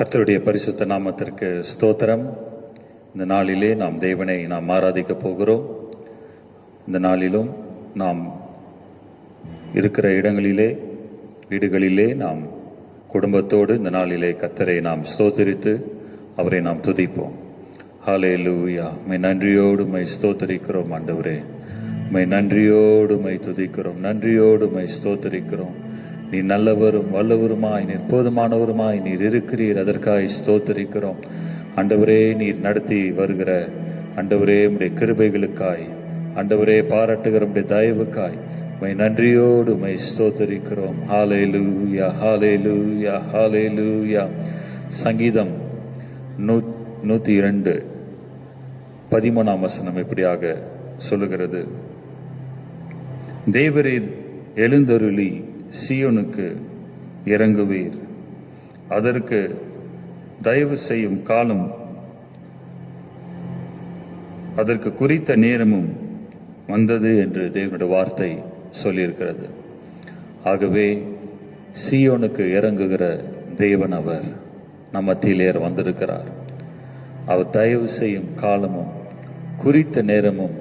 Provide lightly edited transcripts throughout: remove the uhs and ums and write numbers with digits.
கர்த்தருடைய பரிசுத்த நாமத்திற்கு ஸ்தோத்திரம். இந்த நாளிலே நாம் தேவனை ஆராதிக்க போகிறோம். இந்த நாளிலும் நாம் இருக்கிற இடங்களிலே, வீடுகளிலே நாம் குடும்பத்தோடு இந்த நாளிலே கர்த்தரை நாம் ஸ்தோத்திரித்து அவரை நாம் துதிப்போம். ஹல்லேலூயா. மை நன்றியோடு மை ஸ்தோத்திரிக்கிறோம் ஆண்டவரே. மை நன்றியோடு மை துதிக்கிறோம், நன்றியோடு மை ஸ்தோத்திரிக்கிறோம். நீ நல்லவரும் வல்லவருமாய், நீர் போதுமானவருமாய் நீர் இருக்கிறீர். அதற்காய் ஸ்தோத்திரிக்கிறோம் ஆண்டவரே. நீர் நடத்தி வருகிற ஆண்டவரே உம்முடைய கிருபைகளுக்காய், ஆண்டவரே பாராட்டுகிற உம்முடைய தயவுக்காய் மை நன்றியோடு மை ஸ்தோத்திரிக்கிறோம். ஹல்லேலூயா, ஹல்லேலூயா, ஹல்லேலூயா. சங்கீதம் 102 13 வசனம் இப்படியாக சொல்லுகிறது: தேவரீர் எழுந்தருளி சீயோனுக்கு இறங்குவீர், அதற்கு தயவு செய்யும் காலம், அதற்கு குறித்த நேரமும் வந்தது என்று தேவனுடைய வார்த்தை சொல்லியிருக்கிறது. ஆகவே சீயோனுக்கு இறங்குகிற தேவன் அவர் நம் மத்தியிலே வந்திருக்கிறார். அவர் தயவு செய்யும் காலமும் குறித்த நேரமும்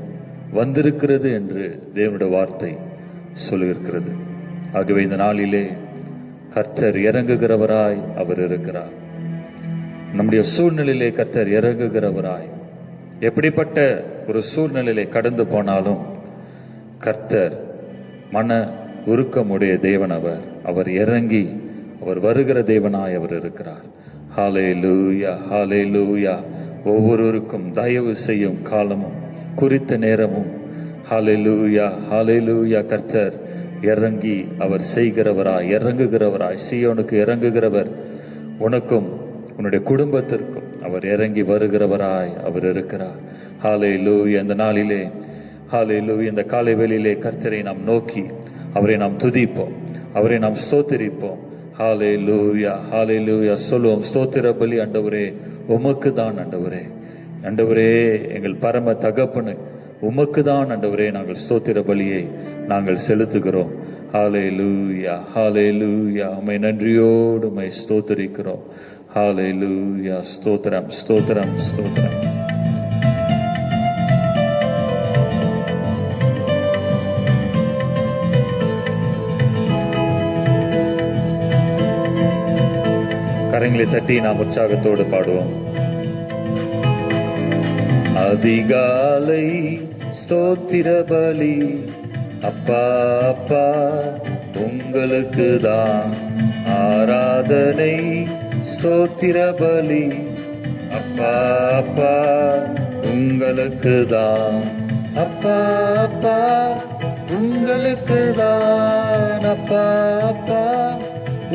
வந்திருக்கிறது என்று தேவனுடைய வார்த்தை சொல்லியிருக்கிறது. ஆகவே இந்த நாளிலே கர்த்தர் இறங்குகிறவராய் அவர் இருக்கிறார். நம்முடைய சூழ்நிலையிலே கர்த்தர் இறங்குகிறவராய், எப்படிப்பட்ட ஒரு சூழ்நிலையிலே கடந்து போனாலும் கர்த்தர் மன உருக்கமுடைய தேவன் அவர். அவர் இறங்கி அவர் வருகிற தேவனாய் அவர் இருக்கிறார். ஹல்லேலூயா, ஹல்லேலூயா. ஒவ்வொருவருக்கும் தயவு செய்யும் காலமும் குறித்த நேரமும் ஹல்லேலூயா, ஹல்லேலூயா. கர்த்தர் இறங்கி அவர் செய்கிறவராய், இறங்குகிறவராய், சீயோனுக்கு இறங்குகிறவர். உனக்கும் உன்னுடைய குடும்பத்திற்கும் அவர் இறங்கி வருகிறவராய் அவர் இருக்கிறார். ஹல்லேலூயா. இந்த நாளிலே ஹல்லேலூயா, இந்த காலை வேளையிலே கர்த்தரை நாம் நோக்கி அவரை நாம் துதிப்போம், அவரை நாம் ஸ்தோத்திரிப்போம். ஹல்லேலூயா, ஹல்லேலூயா. சொல்லுவோம்: ஸ்தோத்திர பலி ஆண்டவரே உமக்கு தான் ஆண்டவரே. ஆண்டவரே எங்கள் பரம தகப்பனு உமக்கு தான் ஆண்டவரே நாங்கள் ஸ்தோத்திர பலியை நாங்கள் செலுத்துகிறோம். ஹல்லேலூயா, ஹல்லேலூயா. உம்மை நன்றியோடு உம்மை ஸ்தோத்திரிக்கிறோம். ஹல்லேலூயா. ஸ்தோத்திரம், ஸ்தோத்திரம், ஸ்தோத்திரம். கரங்களை தட்டி நாம் உற்சாகத்தோடு பாடுவோம். அதிகாலை ஸ்தோத்திர பலி அப்பா, அப்பா உங்களுக்கு தான் ஆராதனை. ஸ்தோத்திர பலி அப்பா, அப்பா உங்களுக்கு தான். அப்பா, அப்பா உங்களுக்கு தான். அப்பா, அப்பா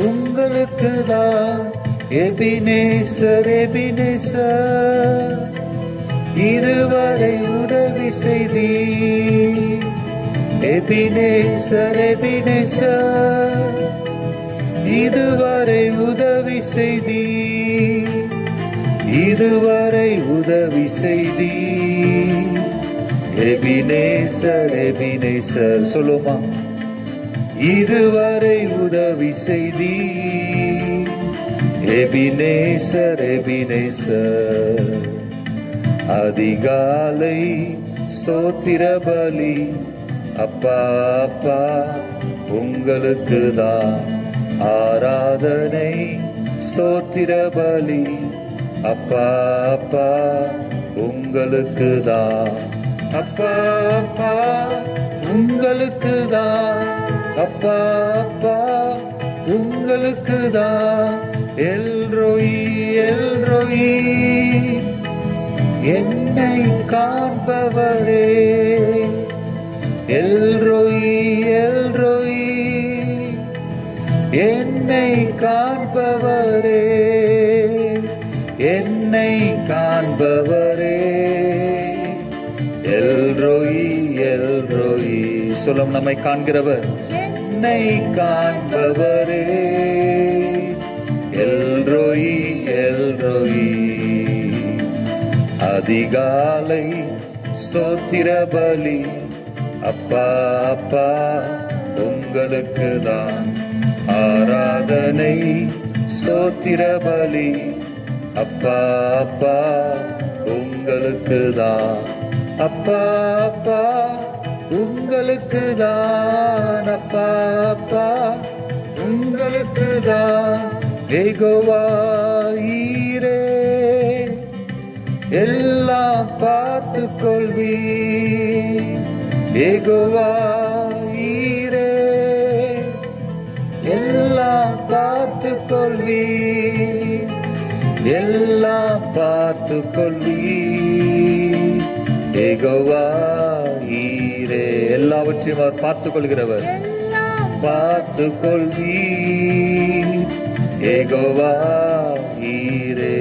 உங்களுக்கு தான். எபினேசர், எபினேசர் இதுவரை உதவி செய்தி. எபினேசர், எபினேசர் இதுவரை உதவி செய்தி. இதுவரை உதவி செய்தி. எபினேசர், எபினேசர் சொல்லுமா? இதுவரை உதவி செய்தி. Ebenezer, Ebenezer. அதிகாலை ஸ்தோத்திர பலி அப்பா, அப்பா உங்களுக்கு தான் ஆராதனை. ஸ்தோத்திர பலி அப்பா, அப்பா உங்களுக்கு தான். அப்பா, அப்பா உங்களுக்கு தான். அப்பா, அப்பா உங்களுக்கு தான். எல்ரோயி, எல்ரோயி என்னை காண்பவரே. எல்ரோயி, எல்ரோயி என்னை காண்பவரே. என்னை காண்பவரே. எல்ரோயி, எல்ரோயி சொல்லும் நம்மை காண்கிறவர். என்னை காண்பவரே. எல்ரோயி, எல்ரோயி. அதிகாலை ஸ்தோத்திர பலி அப்பா, அப்பா உங்களுக்கு தான் ஆராதனை. ஸ்தோத்திர பலி. அப்பா அப்பா உங்களுக்கு தான், அப்பா அப்பா உங்களுக்கு தான், அப்பா அப்பா உங்களுக்கு தான். யெகோவா ஈரே எல்லாம் பார்த்து கொள்வி. யெகோவா ஈரே எல்லாம் பார்த்து கொள்வி, எல்லாம் பார்த்து கொள்வி. யெகோவா ஈரே எல்லாவற்றையும் அவர் பார்த்து கொள்கிறவர். பார்த்து கொள்வி யெகோவா ஈரே.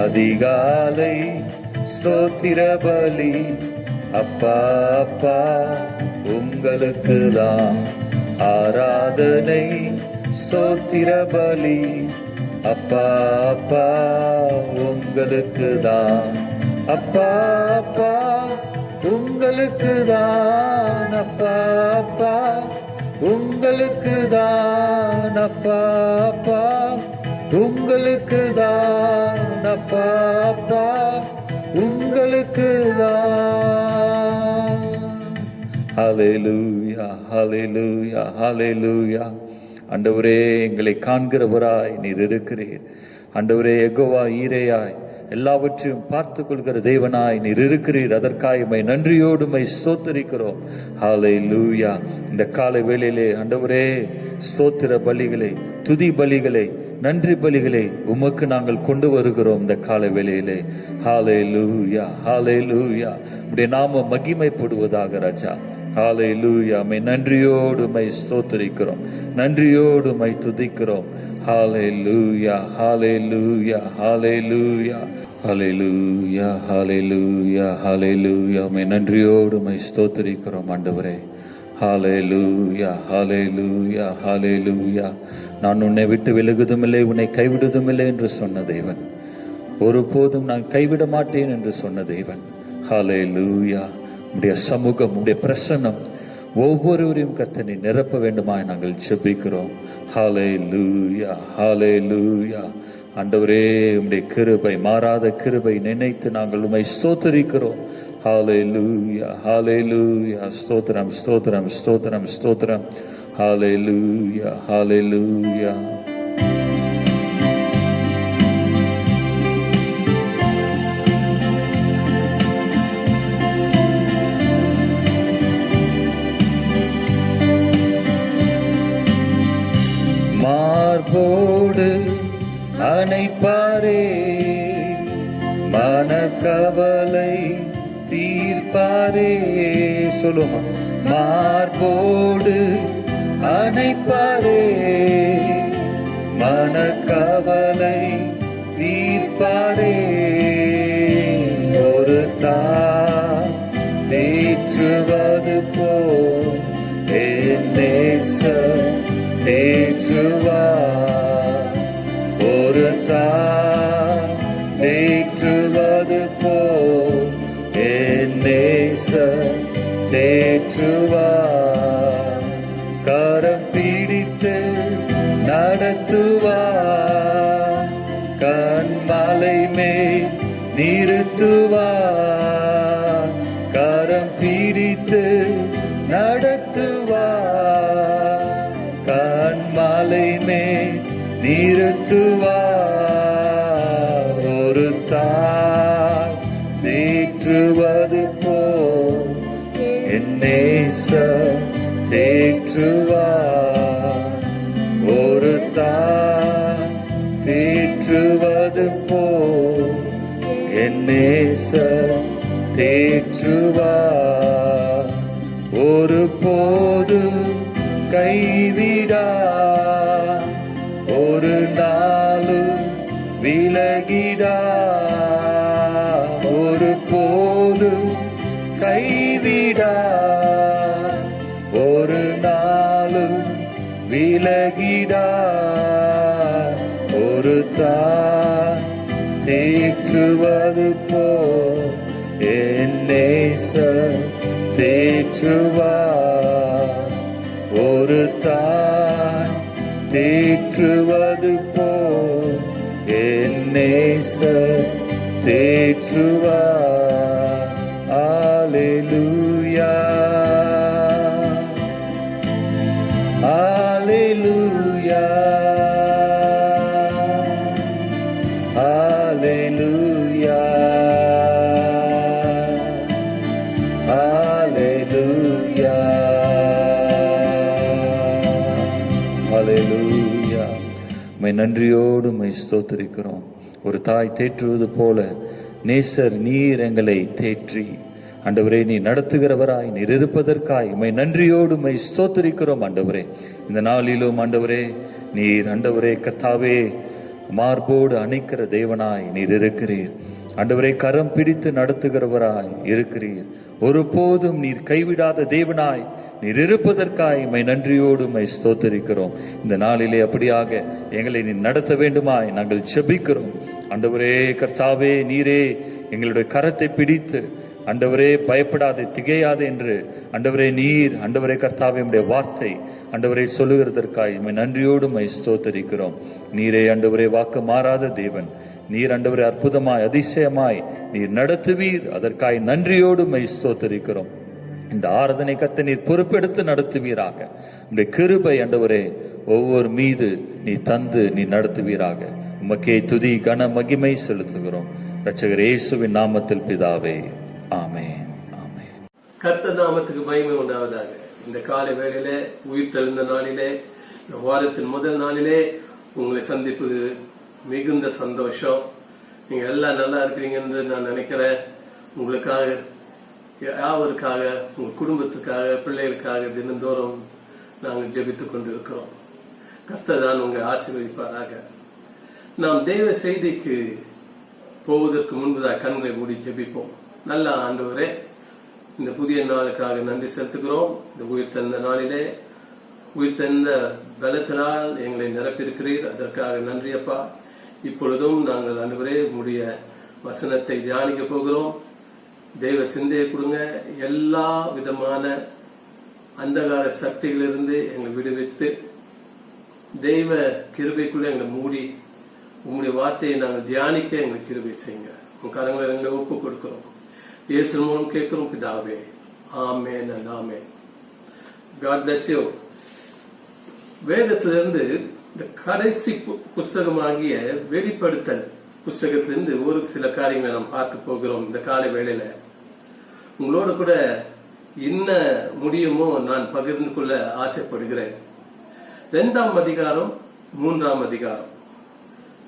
அதிகாலை ஸ்தோத்திர பலி. அப்பா அப்பா உங்களுக்கு தான் ஆராதனை. ஸ்தோத்திர பலி. அப்பா அப்பா உங்களுக்கு தான், அப்பா அப்பா உங்களுக்கு தான், அப்பா அப்பா உங்களுக்கு தான், அப்பா அப்பா உங்களுக்கு தான், அப்பா அப்பா உங்களுக்கு தான். ஹல்லேலூயா ஹல்லேலூயா ஹல்லேலூயா. ஆண்டவரே, எங்களை காண்கிறவராய் நீர் இருக்கிறீர். ஆண்டவரே, யெகோவா ஈரேயாய் எல்லாவற்றையும் பார்த்து கொள்கிற தேவனாய் நீர் இருக்கிறீர். அதற்காக உம்மை நன்றியோடு உம்மை ஸ்தோத்திரிக்கிறோம். ஹல்லேலூயா. இந்த காலை வேளையிலே ஆண்டவரே, ஸ்தோத்திர பலிகளை, துதி பலிகளை, நன்றி பலிகளை உமக்கு நாங்கள் கொண்டு வருகிறோம் இந்த காலை வேளையிலே. ஹல்லேலூயா ஹல்லேலூயா. உம்முடைய நாமம் மகிமைப்படுவதாக ராஜா. ஹல்லேலூயா. உம்மை நன்றியோடு உம்மை ஸ்தோத்திரிக்கிறோம், நன்றியோடு உம்மை துதிக்கிறோம். ஹல்லேலூயா ஹல்லேலூயா ஹல்லேலூயா ஹல்லேலூயா ஹல்லேலூயா ஹல்லேலூயா. உம்மை நன்றியோடு உம்மை ஸ்தோத்திரிக்கிறோம் ஆண்டவரே. ஹல்லேலூயா ஹல்லேலூயா ஹல்லேலூயா. நான் உன்னை விட்டு விலகுவதுமில்லை, உன்னை கைவிடுவதுமில்லை என்று சொன்ன தேவன். ஒருபோதும் நான் கைவிட மாட்டேன் என்று சொன்ன தேவன். ஹல்லேலூயா. உடைய சமூகம், உடைய பிரசன்னம் ஒவ்வொருவரையும் கர்த்தனை நிரப்ப வேண்டுமாய் நாங்கள் ஜெபிக்கிறோம். ஹல்லேலூயா ஹல்லேலூயா. ஆண்டவரே, உம்முடைய கிருபை, மாறாத கிருபை நினைத்து நாங்கள் உம்மை ஸ்தோத்திரிக்கிறோம். ஹல்லேலூயா ஹல்லேலூயா. ஸ்தோத்திரம் ஸ்தோத்திரம் ஸ்தோத்திரம் ஸ்தோத்திரம். ஹல்லேலூயா ஹல்லேலூயா. மார்போடு அணைப்பாரே, மனக்கவலை தீர்ப்பாரே. சொல்லுமா. மார்போடு அணைப்பாரே, மனக்கவலை தீர்ப்பாரே. ஒரு தாய் தேற்றுவது போல் என் நேசர் தேற்றுவார். ஒரு தாய் தேற்றுவது போல் என் நேசர் தேற்றுவார். கரம் பிடித்து நடத்துவார், கண்மலை மேல் நிறுத்துவார். கரம் பிடித்து நடத்துவார், கண்மலை மேல் நிறுத்துவார். ஒரு தாய் தேற்றுவது போல் என் நேசர் தேற்றுவார். ஒரு தாய் தேற்றுவது போல் என் நேசர் தேற்றுவார். ஒரு போது கைவிடா, ஒரு நாளு விலகிடா. ஒரு போது கைவிடா, ஒரு நாளு விலகிடா. ஒரு தாய் தேற்றுவது போல் என் நேசர் தேற்றுவார். ஒரு தாய் தேற்றுவது போல் என் நேசர் தேற்றுவார். அல்லேலூயா, அல்லேலூயா, அல்லேலூயா, அல்லேலூயா, அல்லேலூயா. உம்மை நன்றியோடு உம்மை ஸ்தோத்திரிக்கிறோம். ஒரு தாய் தேற்றுவது போல நேசர் நீர் எங்களை தேற்றி ஆண்டவரே நீ நடத்துகிறவராய் நீர் இருப்பதற்காய் உம்மை நன்றியோடு உம்மை ஸ்தோத்திரிக்கிறோம். ஆண்டவரே இந்த நாளிலும் ஆண்டவரே நீர் ஆண்டவரே கர்த்தாவே மார்போடு அணைக்கிற தேவனாய் நீர் இருக்கிறீர். ஆண்டவரே கரம் பிடித்து நடத்துகிறவராய் இருக்கிறீர். ஒருபோதும் நீர் கைவிடாத தேவனாய் நீர் இருப்பதற்காய் உம்மை நன்றியோடு உம்மை ஸ்தோத்திரிக்கிறோம். இந்த நாளிலே அப்படியாக எங்களை நீ நடத்த வேண்டுமாய் நாங்கள் ஜெபிக்கிறோம். ஆண்டவரே கர்த்தாவே நீரே எங்களுடைய கரத்தை பிடித்து ஆண்டவரே பயப்படாதே திகையாதே என்று ஆண்டவரே நீர் ஆண்டவரே கர்த்தாவே உம்முடைய வார்த்தை ஆண்டவரே சொல்லுகிறதற்காய் உம்மை நன்றியோடு உம்மை ஸ்தோத்திரிக்கிறோம். நீரே ஆண்டவரே வாக்கு மாறாத தேவன். நீர் ஆண்டவரே அற்புதமாய் அதிசயமாய் நீர் நடத்துவீர். அதற்காய் நன்றியோடு உம்மை ஸ்தோத்திரிக்கிறோம். இந்த ஆராதனை கர்த்தர் நீர் பொறுப்பெடுத்து நடத்துவீராக. உம்முடைய கிருபை ஆண்டவரே ஒவ்வொரு மீது நீ தந்து நீ நடத்துவீராக. உமக்கே துதி கன மகிமை செலுத்துகிறோம் இரட்சகர் இயேசுவின் நாமத்தில் பிதாவே, ஆமென், ஆமென். கர்த்தர் நாமத்துக்கு மகிமை உண்டாவதாக. இந்த காலை வேளையிலே உயிர் தெழுந்த நாளிலே இந்த வாரத்தின் முதல் நாளிலே உங்களை சந்திப்பது மிகுந்த சந்தோஷம். நீங்க எல்லாம் நல்லா இருக்கிறீங்க என்று நான் நினைக்கிறேன். உங்களுக்காக யாவருக்காக உங்க குடும்பத்துக்காக பிள்ளைகளுக்காக தினந்தோறும் நாங்கள் ஜெபித்துக் கொண்டிருக்கிறோம். கர்த்தர் தான் உங்களை ஆசீர்வதிப்பாராக. நாம் தேவ செய்திக்கு போவதற்கு முன்பதாக கண்களை மூடி ஜெபிப்போம். நல்ல ஆண்டவரே, இந்த புதிய நாளுக்காக நன்றி செலுத்துகிறோம். இந்த உயிர் தந்த நாளிலே உயிர் தந்த பலத்தினால் எங்களை நிரப்பியிருக்கிறீர். அதற்காக நன்றி அப்பா. இப்பொழுதும் நாங்கள் ஆண்டவரே உங்களுடைய வசனத்தை தியானிக்க போகிறோம். தெய்வ சிந்தையை கொடுங்க. எல்லா விதமான அந்தகார சக்திகளிலிருந்து எங்களை விடுவித்து தெய்வ கிருபைக்குள்ள எங்களை மூடி உங்களுடைய வார்த்தையை நாங்கள் தியானிக்க எங்களுக்கு கிருபை செய்யுங்க. உங்க கரங்களை எங்களை ஒப்பு கொடுக்கிறோம். இயேசு மூலம் கேட்கிறோம் பிதாவே, ஆமென் and amen. God bless you. வேதத்திலிருந்து இந்த கடைசி புஸ்தகமாகிய வெளிப்படுத்தல் புஸ்தகத்திலிருந்து ஒரு சில காரியங்களை நாம் பார்க்க போகிறோம். இந்த காலை வேளையில உங்களோட கூட என்ன முடியுமோ நான் பகிர்ந்து கொள்ள ஆசைப்படுகிறேன். 2ஆம் அதிகாரம் 3ஆம் அதிகாரம்.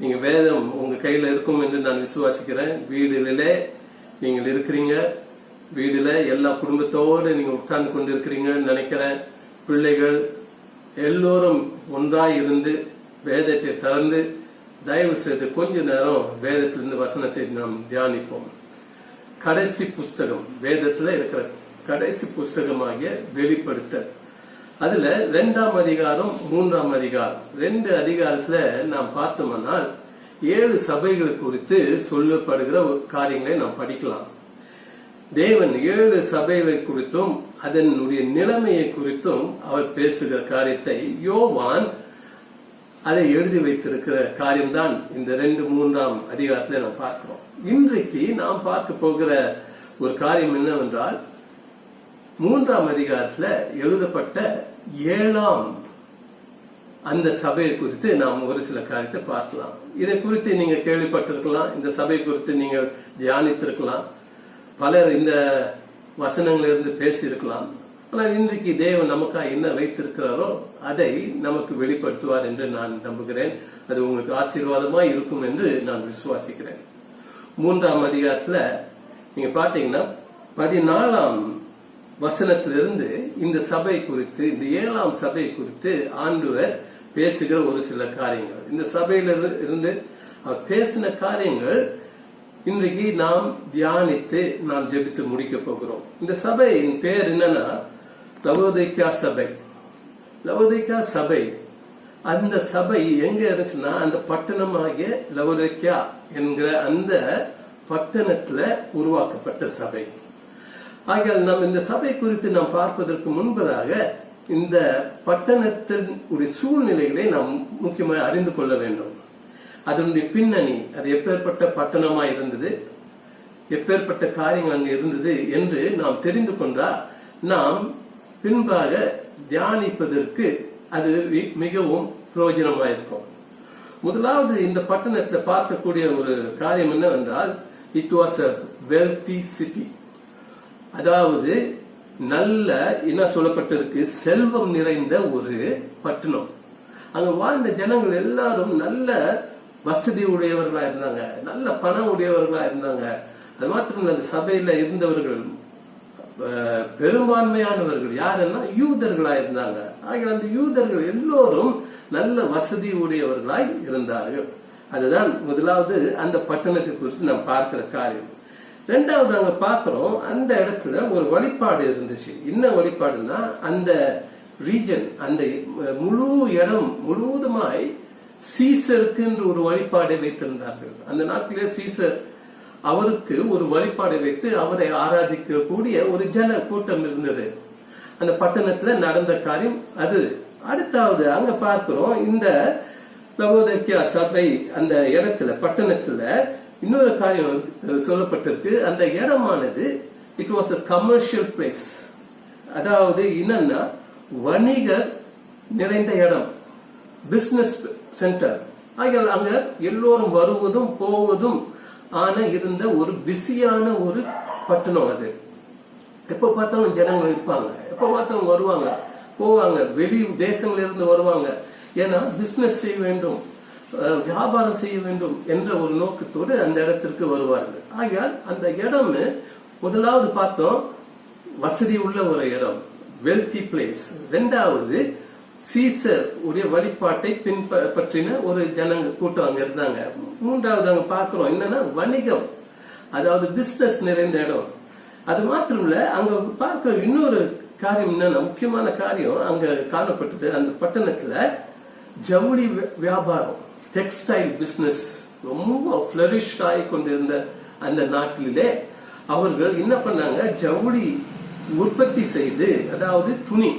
நீங்க வேதம் உங்க கையில இருக்கும் என்று நான் விசுவாசிக்கிறேன். வீடுகளிலே நீங்கள் இருக்கிறீங்க. வீடுல எல்லா குடும்பத்தோடு நீங்க உட்கார்ந்து கொண்டு இருக்கிறீங்கன்னு நினைக்கிறேன். பிள்ளைகள் எல்லோரும் ஒன்றாய் இருந்து வேதத்தை திறந்து தயவு செய்து கொஞ்ச நேரம் வேதத்திலிருந்து வசனத்தை நாம் தியானிப்போம். கடைசி புஸ்தகம், வேதத்துல இருக்கிற கடைசி புஸ்தகமாகிய வெளிப்படுத்தல். அதுல 2ஆம் அதிகாரம் 3ஆம் அதிகாரம் 2 அதிகாரத்துல நாம் பார்த்தோம்னால் 7 சபைகள் குறித்து சொல்லப்படுகிற காரியங்களை நாம் படிக்கலாம். தேவன் 7 சபைகளை குறித்தும் அதனுடைய நிலைமையை குறித்தும் அவர் பேசுகிற காரியத்தை யோவான் அதை எழுதி வைத்திருக்கிற காரியம்தான் இந்த 2-3ஆம் அதிகாரத்துல நாம் பார்க்கிறோம். இன்றைக்கு நாம் பார்க்க போகிற ஒரு காரியம் என்னவென்றால் 3ஆம் அதிகாரத்துல எழுதப்பட்ட 7ஆம் அந்த சபையை குறித்து நாம் ஒரு சில காரியத்தை பார்க்கலாம். இதை குறித்து நீங்க கேள்விப்பட்டிருக்கலாம். இந்த சபை குறித்து நீங்கள் தியானித்திருக்கலாம். பலர் இந்த வசனங்களிலிருந்து பேசி இருக்கலாம். ஆனால் இன்றைக்கு தேவன் நமக்காக என்ன வைத்திருக்கிறாரோ அதை நமக்கு வெளிப்படுத்துவார் என்று நான் நம்புகிறேன். அது உங்களுக்கு ஆசீர்வாதமாய் இருக்கும் என்று நான் விசுவாசிக்கிறேன். 3ஆம் அதிகாரத்துல நீங்க பாத்தீங்கன்னா 14ஆம் வசனத்திலிருந்து இந்த சபை குறித்து, இந்த 7ஆம் சபை குறித்து ஆண்டவர் பேசுகிற ஒரு சில காரியங்கள், இந்த சபையில இருந்து அவர் பேசின காரியங்கள் இன்றைக்கு நாம் தியானித்து நாம் ஜெபித்து முடிக்க போகிறோம். இந்த சபையின் பேர் என்னன்னா லவோதிக்கா சபை. லவோதிக்கா சபை, அந்த சபை எங்க இருந்துச்சுன்னா அந்த பட்டணமாகிய லவோதிக்கா என்கிற அந்த பட்டணத்துல உருவாக்கப்பட்ட சபை. ஆகையால் நாம் இந்த சபை குறித்து நாம் பார்ப்பதற்கு முன்பதாக இந்த பட்டணத்தின் சூழ்நிலைகளை நாம் முக்கியமாக அறிந்து கொள்ள வேண்டும். அதனுடைய பின்னணி, அது எப்பேற்பட்ட பட்டணமா இருந்தது, எப்பேற்பட்ட காரியங்கள் அங்கு இருந்தது என்று நாம் தெரிந்து கொண்டால் நாம் பின்பாக தியானிப்பதற்கு அது மிகவும் பிரயோஜனமாயிருக்கும். முதலாவது இந்த பட்டணத்தில் பார்க்கக்கூடிய ஒரு காரியம் என்னவென்றால், it was a wealthy city. அதாவது நல்ல என்ன சொல்லப்பட்டிருக்கு, செல்வம் நிறைந்த ஒரு பட்டணம். அங்க வாழ்ந்த ஜனங்கள் எல்லாரும் நல்ல வசதி உடையவர்களா இருந்தாங்க, நல்ல பணம் உடையவர்களா இருந்தாங்க. அது மாத்திரம் அந்த சபையில இருந்தவர்கள் பெரும்பான்மையானவர்கள் யாருன்னா யூதர்களா இருந்தாங்க. ஆகிய அந்த யூதர்கள் எல்லோரும் நல்ல வசதி உடையவர்களாய் இருந்தார்கள். அதுதான் முதலாவது அந்த பட்டணத்தை குறித்து நாம் பார்க்கிற காரியம். ரெண்டாவது அங்க பார்க்கிறோம், அந்த இடத்துல ஒரு வழிபாடு இருந்துச்சு. என்ன வழிபாடுன்னா, அந்த ரீஜன், அந்த முழு இடம் முழுவதுமாய் சீசருக்கு என்று ஒரு வழிபாடை வைத்திருந்தார்கள். அந்த நாட்டிலே சீசர் அவருக்கு ஒரு வழிபாடை வைத்து அவரை ஆராதிக்கக்கூடிய ஒரு ஜன கூட்டம் இருந்தது. அந்த பட்டணத்துல நடந்த காரியம் அது. அடுத்தாவது அங்க பார்க்கிறோம், இந்த லவோதிக்கேயா சபை அந்த இடத்துல பட்டணத்துல இன்னொரு காரியம் சொல்லப்பட்டிருக்கு. அந்த இடமானது it was a commercial place. அதாவது என்னன்னா, வணிகர் நிறைந்த இடம், பிசினஸ் சென்டர். ஆகிய அங்க எல்லோரும் வருவதும் போவதும் ஆன இருந்த ஒரு பிஸியான ஒரு பட்டணம் அது. எப்ப பார்த்தாலும் ஜனங்கள் இருப்பாங்க, எப்ப பார்த்தாலும் வருவாங்க போவாங்க, வெளி தேசங்களில் இருந்து வருவாங்க. ஏன்னா பிசினஸ் செய்ய வேண்டும், வியாபாரம் செய்ய வேண்டும் என்ற ஒரு நோக்கத்தோடு அந்த இடத்திற்கு வருவார்கள். ஆகையால் அந்த இடம் முதலாவது பார்த்தோம், வசதி உள்ள ஒரு இடம், வெல்தி பிளேஸ். இரண்டாவது சீசர் உடைய வழிபாட்டை பின்பற்றின ஒரு ஜனங்க கூட்டம் அங்க இருந்தாங்க. மூன்றாவது அங்க பார்க்கிறோம் என்னன்னா, வணிகம், அதாவது பிசினஸ் நிறைந்த இடம். அது மாத்திரம் இல்ல, அங்க பார்க்க இன்னொரு காரியம் என்னன்னா, முக்கியமான காரியம் அங்க காணப்பட்டது. அந்த பட்டணத்துல ஜவுளி வியாபாரம், டெக்ஸ்டைல் பிசினஸ் ரொம்ப பிளரிஷ் ஆகி கொண்டிருந்த அந்த நாட்டிலே அவர்கள் என்ன பண்ணாங்க, ஜவுளி உற்பத்தி செய்து, அதாவது துணி,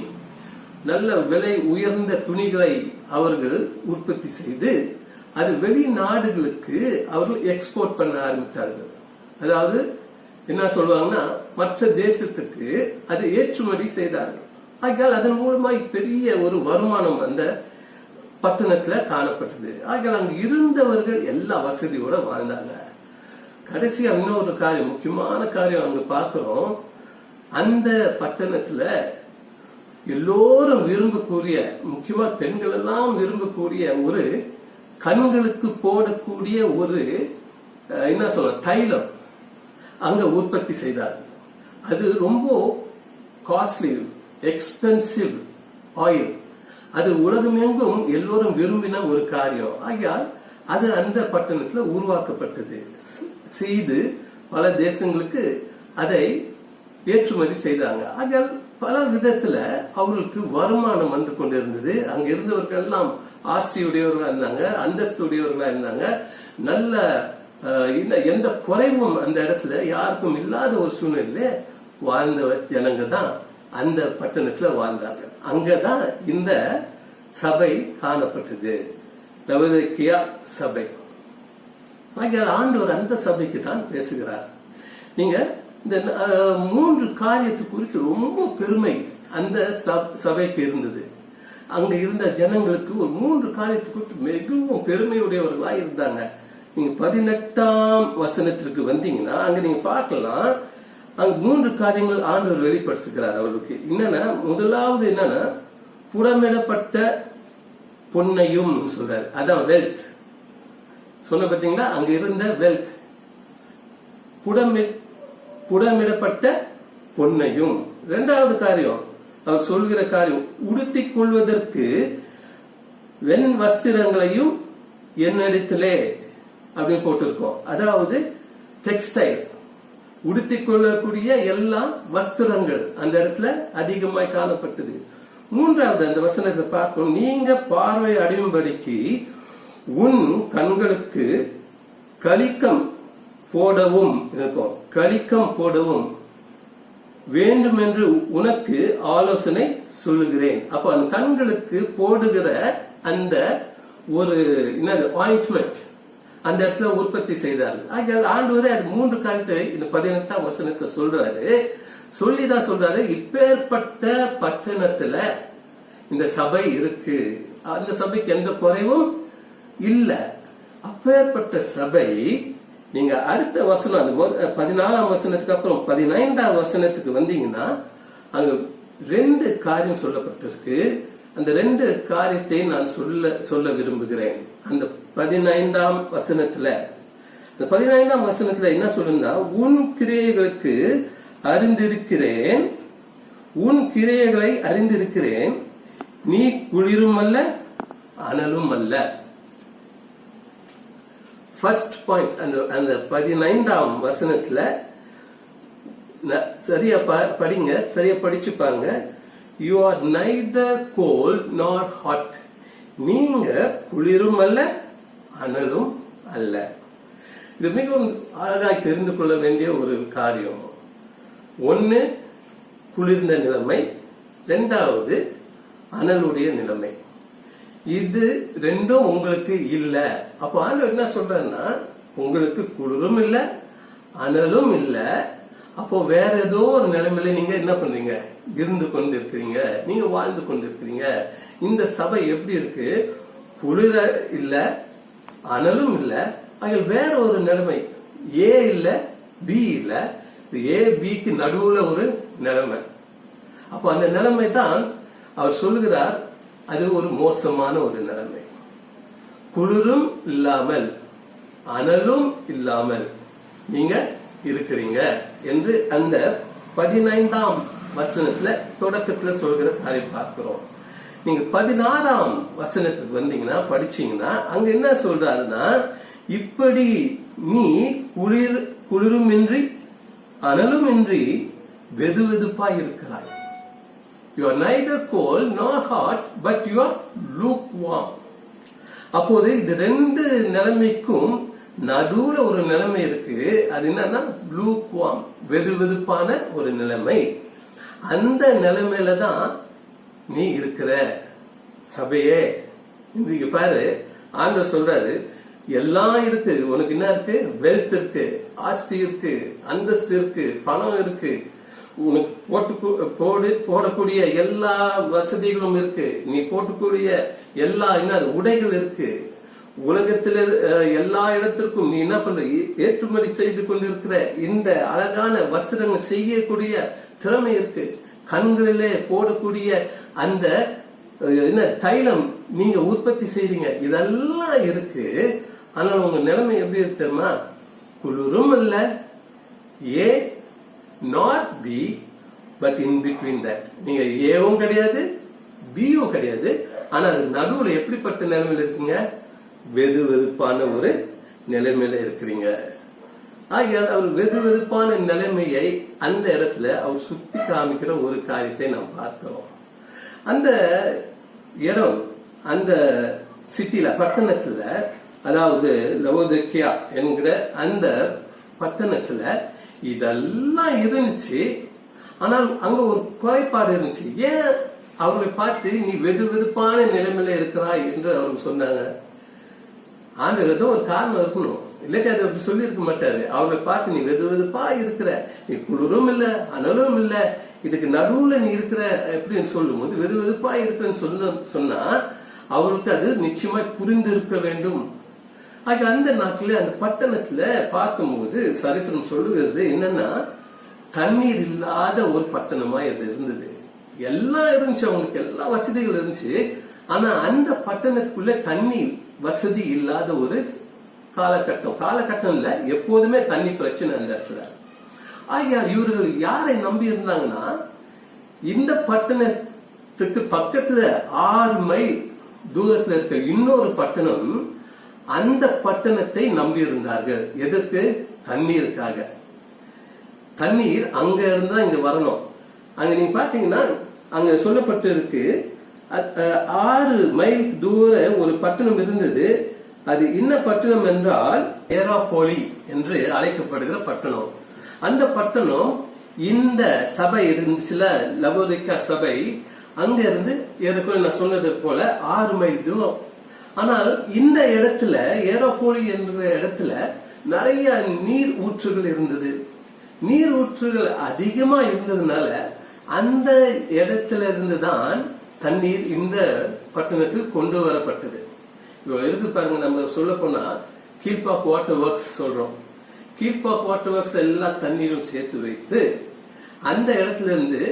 நல்ல விலை உயர்ந்த துணிகளை அவர்கள் உற்பத்தி செய்து அது வெளிநாடுகளுக்கு அவர்கள் எக்ஸ்போர்ட் பண்ண ஆரம்பித்தார்கள். அதாவது என்ன சொல்லுவாங்கன்னா, மற்ற தேசத்துக்கு அது ஏற்றுமதி செய்தார்கள். ஆகையால் அதன் மூலமா பெரிய ஒரு வருமானம் அந்த பட்டணத்துல காணப்பட்டது. ஆகையால் அங்கு இருந்தவர்கள் எல்லா வசதியோட வாழ்ந்தாங்க. கடைசியா இன்னொரு காரியம், முக்கியமான காரியம் அங்க பார்க்கிறோம், அந்த பட்டணத்துல எல்லோரும் விரும்பக்கூடிய, முக்கியமா பெண்கள் எல்லாம் விரும்பக்கூடிய ஒரு கண்களுக்கு போடக்கூடிய ஒரு என்ன சொல்ல தைலம் அங்க உற்பத்தி செய்தார்கள். அது ரொம்ப காஸ்ட்லி, எக்ஸ்பென்சிவ் ஆயில். அது உலகமெங்கும் எல்லோரும் விரும்பின ஒரு காரியம். ஆகையால் அது அந்த பட்டணத்துல உருவாக்கப்பட்டது, செய்து பல தேசங்களுக்கு அதை ஏற்றுமதி செய்தாங்க. ஆகையால் பல விதத்துல அவர்களுக்கு வருமானம் வந்து கொண்டிருந்தது. அங்க இருந்தவர்கள் எல்லாம் ஆஸ்தியுடையவர்களா இருந்தாங்க, அந்தஸ்து உடையவர்களா இருந்தாங்க. நல்ல எந்த குறைவும் அந்த இடத்துல யாருக்கும் இல்லாத ஒரு சூழ்நிலையில வாழ்ந்த ஜனங்க தான் அந்த பட்டணத்துல வாழ்ந்தாங்க. அங்கதான் இந்த சபை காணப்பட்டது, லவோதிக்கேயா சபை. ஆண்டவர் அந்த சபைக்கு தான் பேசுகிறார். நீங்க இந்த 3 காரியத்தை குறித்து ரொம்ப பெருமை அந்த சபைக்கு இருந்தது. அங்க இருந்த ஜனங்களுக்கு ஒரு 3 காரியத்தை குறித்து மிகவும் பெருமையுடையவர்களா இருந்தாங்க. நீங்க 18ஆம் வசனத்திற்கு வந்தீங்கன்னா அங்க நீங்க பார்க்கலாம், அங்க 3 காரியங்கள் ஆண்டவர் வெளிப்படுத்துகிறார் அவர்களுக்கு. என்னன்னா, முதலாவது என்னன்னா, புடமிடப்பட்ட பொன்னையும் சொல்றாரு. அதான் வெல்த் சொன்ன பாத்தீங்களா, அங்க இருந்த வெல்த், புடமிடப்பட்ட பொன்னையும். இரண்டாவது காரியம் அவர் சொல்கிற காரியம், உடுத்திக் கொள்வதற்கு வெண் வஸ்திரங்களையும் என்னிடத்திலே அப்படின்னு போட்டிருக்கோம். அதாவது டெக்ஸ்டைல், உடுத்திக் கொள்ளக்கூடிய எல்லா வஸ்திரங்கள் அந்த இடத்துல அதிகமாய் காணப்பட்டது. மூன்றாவது அந்த வசனத்தை பார்க்கும், நீங்க பார்வை அடையும்படிக்கு உன் கண்களுக்கு கலிக்கம் போடவும் இருக்கும். கலிக்கம் போடவும், வேண்டும் என்று உனக்கு ஆலோசனை சொல்லுகிறேன். அப்ப அந்த கண்களுக்கு போடுகிற அந்த ஒரு என்னது ஆயின்ட்மெண்ட் அந்த இடத்துல உற்பத்தி செய்தார்கள். ஆண்டவரே அது 3 காரியத்தை இந்த 18ஆம் வசனத்தை சொல்றாரு. சொல்லிதான் சொல்றாரு, இப்பேற்பட்ட பட்டணத்துல இந்த சபை இருக்கு, அந்த சபைக்கு எந்த குறைவும் இல்ல. அப்பேற்பட்ட சபை நீங்க அடுத்த வசனம் 14ஆம் வசனத்துக்கு அப்புறம் 15ஆம் வசனத்துக்கு வந்தீங்கன்னா அங்க 2 காரியம் சொல்லப்பட்டிருக்கு. அந்த 2 காரியத்தை நான் சொல்ல விரும்புகிறேன். அந்த 15ஆம் வசனத்துல இந்த 15ஆம் வசனத்துல என்ன சொல்லுன்னா, உன் கிரியைகளுக்கு அறிந்திருக்கிறேன், உன் கிரியைகளை அறிந்திருக்கிறேன், நீ குளிரும் அல்ல அனலும் அல்ல. ஃபர்ஸ்ட் பாயிண்ட் அந்த 15ஆம் வசனத்துல சரியா படிங்க, சரியா படிச்சு பாருங்க. யூ ஆர் நைதர் கோல்ட் நார் ஹாட், நீங்க குளிரும் அல்ல அனலும் அல்ல. இது மிகவும் அழகாய் தெரிந்து கொள்ள வேண்டிய ஒரு காரியம். ஒன்னு குளிர்ந்த நிலைமை, 2வது அனலுடைய நிலைமை. இது 2ம் உங்களுக்கு இல்ல. அப்ப ஆண்டவர் என்ன சொல்றன்னா, உங்களுக்கு குளிரும் இல்ல அனலும் இல்ல. அப்போ வேற ஏதோ ஒரு நிலைமையில நீங்க என்ன பண்றீங்க, இருந்து கொண்டு இருக்கிறீங்க, நீங்க வாழ்ந்து கொண்டு இருக்கிறீங்க. இந்த சபை எப்படி இருக்கு, குளிர இல்ல அனலும் இல்ல, அதில் வேற ஒரு நிலைமை, ஏ இல்ல பி இல்ல, ஏ பிக்கு நடுவுல ஒரு நிலைமை. அப்போ அந்த நிலைமை தான் அவர் சொல்லுகிறார், அது ஒரு மோசமான ஒரு நிலைமை. குளிரும் இல்லாமல் அனலும் இல்லாமல் நீங்க இருக்கிறீங்க என்று அந்த 15ஆம் வசனத்துல தொடக்கத்துல சொல்கிற காரியம் பார்க்கிறோம். நீங்க 16ஆம் வசனத்துக்கு வந்தீங்கன்னா படிச்சீங்கன்னா அங்க என்ன சொல்றாருன்னா, இப்படி நீ குளிருமின்றி அனலுமின்றி வெதுவெதுப்பாய் இருக்கிறாய். You are neither cold nor hot, but you are lukewarm. அப்போது இது 2 நிலைமைக்கும் நடுவுல ஒரு நிலைமை இருக்கு. அது என்னன்னா lukewarm, வெதுவெதுப்பான ஒரு நிலைமை. அந்த நிலைமையில தான் நீ இருக்கிற சபையே. இன்றைக்கு பாரு, ஆண்டவர் சொல்றாரு, எல்லாம் இருக்கு, உனக்கு என்ன இருக்கு, வெல்த் இருக்கு, ஆஸ்தி இருக்கு, அந்தஸ்து இருக்கு, பணம் இருக்கு, உனக்கு போடக்கூடிய எல்லா வசதிகளும் இருக்கு, நீ போட்டக்கூடிய எல்லா என்ன உடைகள் இருக்கு, உலகத்தில் எல்லா இடத்திற்கும் நீ என்ன பண்ற, ஏற்றுமதி செய்து கொண்டிருக்கிற இந்த அழகான வஸ்திரங்கள் செய்யக்கூடிய திறமை இருக்கு, கண்களிலே போடக்கூடிய அந்த என்ன தைலம் நீங்க உற்பத்தி செய்றீங்க, இதெல்லாம் இருக்கு. ஆனால் உங்க நிலைமை எப்படி இருக்கு தெரியுமா, குளிரும் இல்ல A not B, but in between that. நீங்க ஏவும் கிடையாது பியும் கிடையாது, ஆனா அது நடுவுல எப்படிப்பட்ட நிலைமையில இருக்கீங்க, வெது வெதுப்பான ஒரு நிலைமையில இருக்கிறீங்க. ஆகையால் அவர் வெது வெதுப்பான நிலைமையை அந்த இடத்துல அவர் சுத்தி காமிக்கிற ஒரு காரியத்தை நாம் பார்க்கிறோம். அந்த இடம், அந்த சிட்டில பட்டணத்துல, அதாவது லவோதிக்கேயா என்கிற அந்த பட்டணத்துல இதெல்லாம் இருந்துச்சு. ஆனால் அங்க ஒரு குறைபாடு இருந்துச்சு. ஏன் அவர்களை பார்த்து நீ வெது வெதுப்பான நிலைமையில இருக்கிறாய் என்று அவர் சொன்னாங்க? ஆண்டவர் ஏதோ ஒரு காரணம் இருக்கணும், இல்லாட்டி அதை அப்படி சொல்லி இருக்க மாட்டாரு. அவர்களை பார்த்து நீ வெது வெதுப்பா இருக்கிற, நீ குளிரும் இல்ல அனலும் இல்ல, இதுக்கு நடுவுல நீ இருக்கிற எப்படின்னு சொல்லும் போது வெது வெதுப்பா இருக்கிறன்னு சொன்னா அவருக்கு அது நிச்சயமா புரிந்து இருக்க வேண்டும். ஆக அந்த நாட்டில அந்த பட்டணத்துல பார்க்கும்போது சரித்திரம் சொல்லுகிறது என்னன்னா, தண்ணீர் இல்லாத ஒரு பட்டணமா இது இருந்தது. எல்லாம் இருந்துச்சு, அவங்களுக்கு எல்லா வசதிகள் இருந்துச்சு. ஆனா அந்த பட்டணத்துக்குள்ள தண்ணீர் வசதி இல்லாத ஒரு காலகட்டம் இல்ல, எப்போதுமே தண்ணி பிரச்சனை அந்த இடத்துல. ஆகையால் இவர்கள் யாரை நம்பி இருந்தாங்கன்னா, இந்த பட்டணத்துக்கு பக்கத்துல 6 மைல் தூரத்துல இருக்க இன்னொரு பட்டணம், அந்த பட்டணத்தை நம்பி இருந்தார்கள். எதற்கு? தண்ணீருக்காக. தண்ணீர் அங்க இருந்தா இங்க வரணும். அங்க நீங்க பாத்தீங்கன்னா அங்க சொல்லப்பட்டு இருக்கு, 6 மைல் தூர ஒரு பட்டணம் இருந்தது. அது என்ன பட்டணம் என்றால் ஏராபோலி என்று அழைக்கப்படுகிற பட்டணம். அந்த பட்டணம் இந்த சபை இருந்துச்சுல, லவோதிக்கா சபை, அங்க இருந்து ஏறக்குறைய நான் சொன்னது போல 6 மைல் தூரம். ஆனால் இந்த இடத்துல ஏரோபோலி என்ற இடத்துல நிறைய நீர் ஊற்றுகள் இருந்தது. நீர் ஊற்றுகள் அதிகமா இருந்ததுனால அந்த இடத்துல இருந்துதான் தண்ணீர் இந்த பட்டணத்துக்கு கொண்டு வரப்பட்டது. இப்போ இருக்கு பாருங்க, நம்ம சொல்ல போனா கீழ்பாக் வாட்டர் ஒர்க்ஸ் சொல்றோம். கீழ்பாக் வாட்டர் ஒர்க்ஸ் எல்லா தண்ணீரும் சேர்த்து வைத்து அந்த இடத்துல இருந்து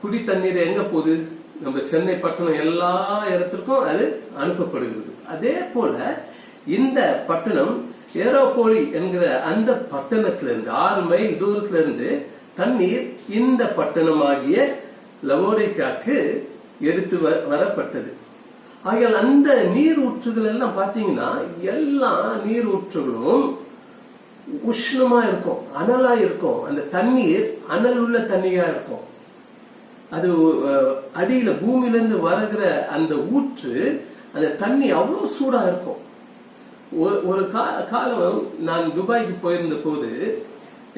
குடி தண்ணீர் எங்க போகுது, நம்ம சென்னை பட்டணம் எல்லா இடத்துக்கும் அது அனுப்பப்படுகிறது. அதே போல இந்த பட்டணம் ஏரோபோலி என்கிற அந்த பட்டணத்திலிருந்து 6 மைல் தூரத்துல இருந்து தண்ணீர் இந்த பட்டணமாகிய லவோதிக்காக்கு எடுத்து வரப்பட்டது. ஆகையால் அந்த நீர் ஊற்றுகள் எல்லாம் பாத்தீங்கன்னா எல்லா நீர் ஊற்றுகளும் உஷ்ணமா இருக்கும், அனலா இருக்கும். அந்த தண்ணீர் அனல் உள்ள தண்ணியா இருக்கும். அது அடியில பூமியிலிருந்து வருகிற அந்த ஊற்று, அந்த தண்ணி அவ்வளவு சூடா இருக்கும். ஒரு காலம் நான் துபாய்க்கு போயிருந்த போது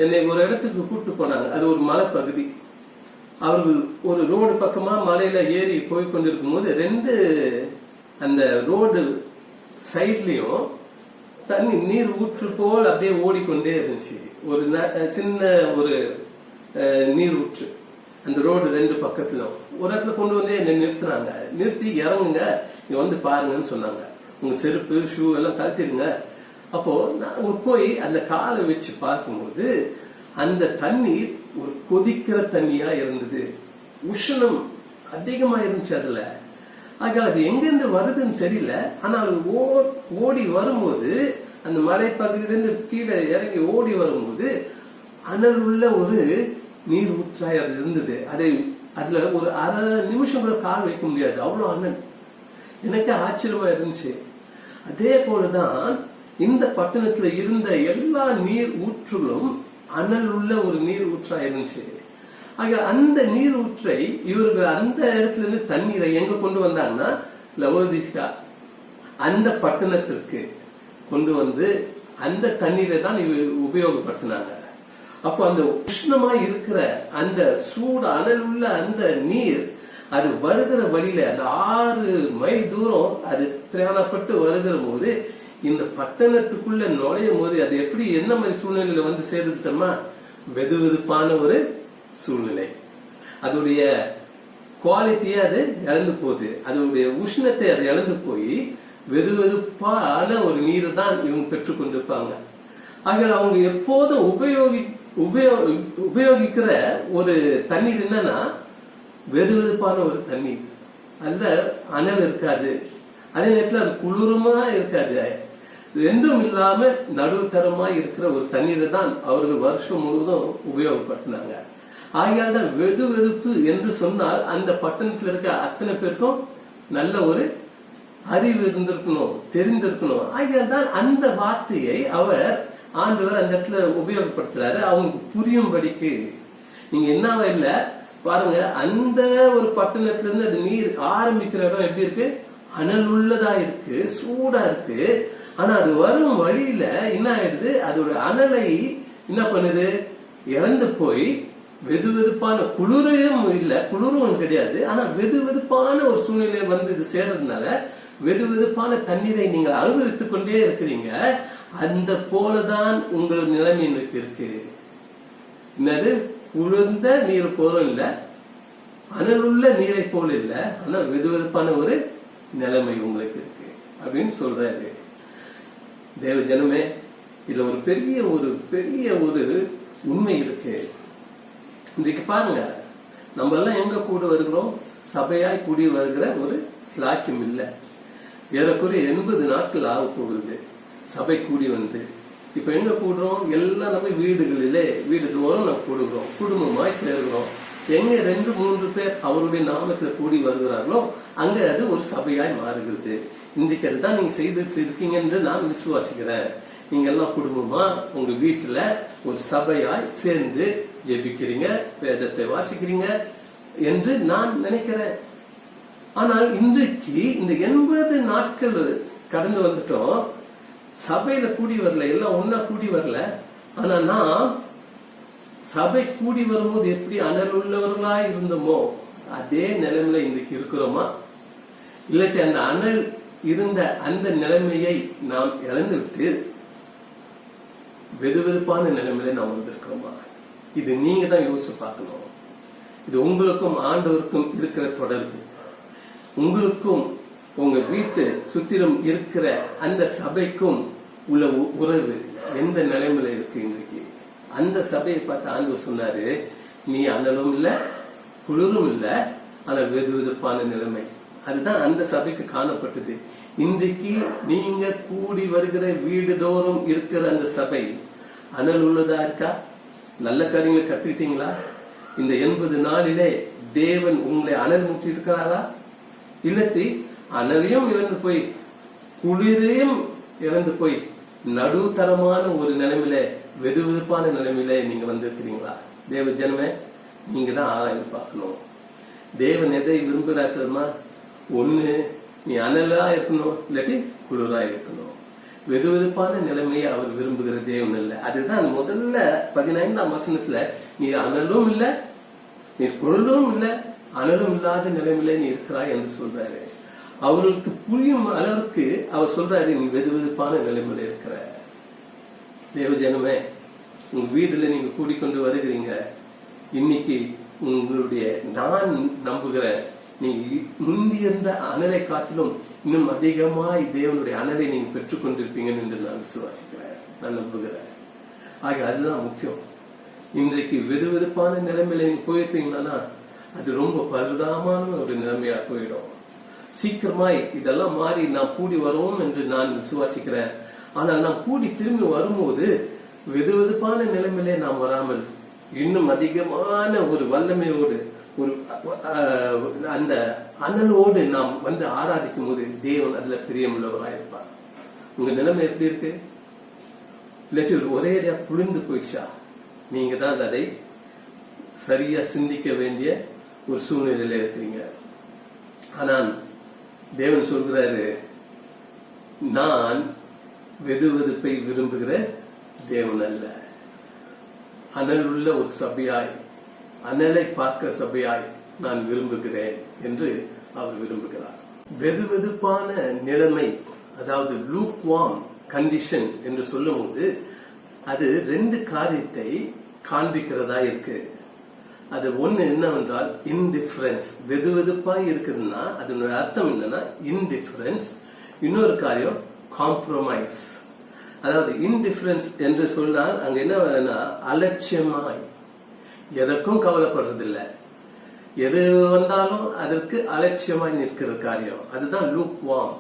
என்னை ஒரு இடத்துக்கு கூப்பிட்டு போனாங்க. அது ஒரு மலைப்பகுதி. அவர்கள் ஒரு ரோடு பக்கமா மலையில ஏறி போய் கொண்டிருக்கும் போது 2 அந்த ரோடு சைட்லயும் தண்ணி நீர் ஊற்று போல் அப்படியே ஓடிக்கொண்டே இருந்துச்சு. ஒரு சின்ன ஒரு நீர் ஊற்று அந்த ரோடு 2 பக்கத்திலும். ஒரு இடத்துல கொண்டு வந்து என்ன நிறுத்தினாங்க. நிறுத்தி இறங்குங்க, இங்க வந்து பாருங்கன்னு சொன்னாங்க. உங்க செருப்பு ஷூ எல்லாம் கழட்டிடுங்க. அப்போ நாங்க போய் அந்த காலை வச்சு பார்க்கும்போது அந்த தண்ணீர் ஒரு கொதிக்கிற தண்ணியா இருந்தது. உஷ்ணம் அதிகமா இருந்துச்சு அதுல. ஆக அது எங்கிருந்து வருதுன்னு தெரியல. ஆனால் ஓடி வரும்போது அந்த மலைப்பகுதியிலிருந்து கீழே இறங்கி ஓடி வரும்போது அனல் உள்ள ஒரு நீர் ஊற்றாய் அது இருந்தது. அதுல ஒரு அரை நிமிஷம் கூட கால் வைக்க முடியாது, அவ்வளவு அனல். எனக்கு ஆச்சரியமா இருந்துச்சு. அதே போலதான் இந்த பட்டணத்துல இருந்த எல்லா நீர் ஊற்றுகளும் அனல் உள்ள ஒரு நீர் ஊற்றா இருந்துச்சு. ஆக அந்த நீர் ஊற்றை இவர்கள் அந்த இடத்துல இருந்து தண்ணீரை எங்க கொண்டு வந்தாங்கன்னா லவோதிக்கா அந்த பட்டணத்திற்கு கொண்டு வந்து அந்த தண்ணீரை தான் உபயோகப்படுத்தினாங்க. அப்போ அந்த உஷ்ணமா இருக்கிற அந்த சூடு அனல் உள்ள அந்த நீர் அது வருகிற வழியில அந்த 6 மைல் தூரம் அது பிரயாணப்பட்டு வருகிற போது இந்த பட்டணத்துக்குள்ள நுழையும் போது அது எப்படி என்ன மாதிரி சூழ்நிலையில வந்து சேருது தெரியுமா? வெது வெதுப்பான ஒரு சூழ்நிலை. அதோடைய குவாலிட்டியை அது இழந்து போகுது, அதோடைய உஷ்ணத்தை அது இழந்து போய் வெது வெதுப்பான ஒரு நீர் தான் இவங்க பெற்றுக் கொண்டிருப்பாங்க. ஆக அவங்க எப்போதும் உபயோகிக்கிற ஒரு தண்ணீர் என்னன்னா வெது வெதுப்பான ஒரு தண்ணீர். அந்த அனல் இருக்காது, அதே நேரத்தில் அது குளிரமா இருக்காது, ரெண்டும் இல்லாம நடுத்தரமா இருக்கிற ஒரு தண்ணீரை தான் அவர்கள் வருஷம் முழுவதும் உபயோகப்படுத்தினாங்க. ஆகையால் தான் வெது வெதுப்பு என்று சொன்னால் அந்த பட்டணத்தில் இருக்க அத்தனை பேருக்கும் நல்ல ஒரு அறிவு இருந்திருக்கணும், தெரிந்திருக்கணும். ஆகையால் தான் அந்த வார்த்தையை ஆண்டவர் அந்த இடத்துல உபயோகப்படுத்துறாரு அவங்களுக்கு புரியும்படிக்கு. நீங்க என்னவா இல்ல பாருங்க, அந்த ஒரு பட்டணத்துல இருந்து அது நீர் ஆரம்பிக்கிற இடம் எப்படி இருக்கு? அனல் உள்ளதா இருக்கு, சூடா இருக்கு. ஆனா அது வரும் வழியில என்ன ஆயிடுது? அதோட அனலை என்ன பண்ணுது? இழந்து போய் வெது வெதுப்பான குளிரையும் இல்ல, குளிரும் கிடையாது, ஆனா வெது வெதுப்பான ஒரு சூழ்நிலை வந்து இது சேர்றதுனால வெது வெதுப்பான தண்ணீரை நீங்கள் அனுபவித்துக் கொண்டே இருக்கிறீங்க. அந்த போலதான் உங்கள் நிலைமை இன்னைக்கு இருக்கு. என்னது? குளிர்ந்த நீர் போல இல்ல, அனலுள்ள நீரை போல இல்ல, ஆனா வெது வெதுப்பான ஒரு நிலைமை உங்களுக்கு இருக்கு அப்படின்னு சொல்றாரு. தேவ ஜனமே, இதுல ஒரு பெரிய ஒரு உண்மை இருக்கு. இன்றைக்கு பாருங்க, நம்ம எல்லாம் எங்க கூட வருகிறோம்? சபையாய் கூடி வருகிற ஒரு ஸ்லாக்கியம் இல்ல. ஏறக்குறைய 80 நாட்கள் ஆக போகிறது சபை கூடி வந்து. இப்ப எங்க கூடுறோம்? எல்லாம் நம்ம வீடு தோறும் நம்ம கூடுகிறோம், குடும்பமாய் சேர்கிறோம். எங்க 2-3 பேர் அவருடைய நாமத்துல கூடி வருகிறார்களோ அங்க அது ஒரு சபையாய் மாறுகிறது. இன்றைக்கு அதுதான் நீங்க செய்துட்டு இருக்கீங்க என்று நான் விசுவாசிக்கிறேன். நீங்க எல்லாம் குடும்பமா உங்க வீட்டுல ஒரு சபையாய் சேர்ந்து ஜெபிக்கிறீங்க, வேதத்தை வாசிக்கிறீங்க என்று நான் நினைக்கிறேன். ஆனால் இன்றைக்கு இந்த 80 நாட்கள் கடந்து வந்துட்டோம், சபையில கூடி வரல, எல்லாம் ஒன்னா கூடி வரல. ஆனா நான் சபை கூடி வரும்போது எப்படி அனல் உள்ளவர்களா இருந்தோமோ அதே நிலைமையில இன்றைக்கு இருக்கிறோமா? இல்லாட்டி அந்த அனல் இருந்த அந்த நிலைமையை நாம் இழந்துவிட்டு வெதுவெதுப்பான நிலைமையில நாம் வந்திருக்கிறோமா? இது நீங்க தான் யோசிச்சு பார்க்கணும். இது உங்களுக்கும் ஆண்டவருக்கும் இருக்கிற தொடர்பு, உங்களுக்கும் உங்க வீட்டு சுத்திரம் இருக்கிற அந்த சபைக்கும் உள்ள உறவு எந்த நிலைமையில இருக்கு இன்றைக்கு? அந்த சபையை பார்த்து ஆண்டவர் சொன்னாரு, நீ அனலும் இல்ல குளிரும் இல்ல, ஆனா வெது வெதுப்பான நிலைமை. அதுதான் அந்த சபைக்கு காணப்பட்டது. இன்றைக்கு நீங்க கூடி வருகிற வீடு தோறும் இருக்கிற அந்த சபை அனல் உள்ளதா இருக்கா? நல்ல காரியங்களை கத்துக்கிட்டீங்களா? இந்த 80 நாளிலே தேவன் உங்களை அனல் மூட்டி இருக்கிறாரா? இல்லத்தி அனலையும் இழந்து போய் குளிரையும் இழந்து போய் நடுத்தரமான ஒரு நிலைமையில வெது வெதுப்பான நிலைமையில நீங்க வந்திருக்கிறீங்களா? தேவ ஜனமே, நீங்க தான் ஆராய்ந்து பார்க்கணும். தேவன் எதை விரும்புறாருமா? ஒண்ணு நீ அனலா இருக்கணும், இல்லாட்டி குளிரா இருக்கணும். வெது வெதுப்பான நிலைமையை அவர் விரும்புகிற தேவன் இல்லை. அதுதான் முதல்ல 15ஆம் வசனத்துல நீ அனலும் இல்ல நீ குளிரும் இல்ல, அனலும் இல்லாத நிலைமையில நீ இருக்கிறாய் என்று சொல்றாரு. அவர்களுக்கு புரியும் அளவுக்கு அவர் சொல்றாரு, நீ வெது வெதுப்பான நிலைமையில இருக்கிற. தேவ ஜனமே, உங்க வீடுல நீங்க கூடிக்கொண்டு வருகிறீங்க. இன்னைக்கு உங்களுடைய நான் நம்புகிற நீங்க முந்தியிருந்த அனலை காட்டிலும் இன்னும் அதிகமாய் தேவனுடைய அனலை நீங்க பெற்றுக் கொண்டிருப்பீங்கன்னு என்று நான் விசுவாசிக்கிறேன், நான் நம்புகிறேன். ஆக அதுதான் முக்கியம். இன்றைக்கு வெது வெதுப்பான நிலைமையில நீங்க போயிருப்பீங்கன்னா அது ரொம்ப பரிதாபமான ஒரு நிலைமையா போயிடும். சீக்கிரமாய் இதெல்லாம் மாறி நாம் கூடி வருவோம் என்று நான் விசுவாசிக்கிறேன். ஆனால் நாம் கூடி திரும்பி வரும்போது வெது வெதுப்பான நிலைமையிலே நாம் வராமல் இன்னும் அதிகமான ஒரு வல்லமையோடு ஒரு அந்த அனலோடு நாம் வந்து ஆராதிக்கும் போது தேவன் அதுல பிரியமுள்ளவராயிருப்பார். உங்க நிலைமை எப்படி இருக்கு? இல்லாட்டி ஒரே புரிந்து போயிடுச்சா? நீங்க தான் அதை சரியா சிந்திக்க வேண்டிய ஒரு சூழ்நிலையில இருக்கிறீங்க. ஆனால் தேவன் சொல்கிறாரு, நான் வெது வெதுப்பை விரும்புகிற தேவன் அல்ல, அனல் உள்ள ஒரு சபையாய், அனலை பார்க்க சபையாய் நான் விரும்புகிறேன் என்று அவர் விரும்புகிறார். வெது வெதுப்பான நிலைமை, அதாவது லூக் வார்ம் கண்டிஷன் என்று சொல்லும் போது அது 2 காரியத்தை காண்பிக்கிறதா இருக்கு. அது ஒண்ணு என்னவென்றால் இன்டிஃபரன்ஸ். வெது வெதுப்பாய் இருக்குதுன்னா அதனுடைய அர்த்தம் என்னன்னா இன்டிஃபரன்ஸ். இன்னொரு காரியம் காம்ப்ரமைஸ். அதாவது இன்டிஃபரன்ஸ் என்று சொன்னால் அங்க என்ன வருதுன்னா அலட்சியமாய், எதற்கும் கவலைப்படுறதில்லை, எது வந்தாலும் அதற்கு அலட்சியமாய் நிற்கிற காரியம், அதுதான் லூக் வார்ம்.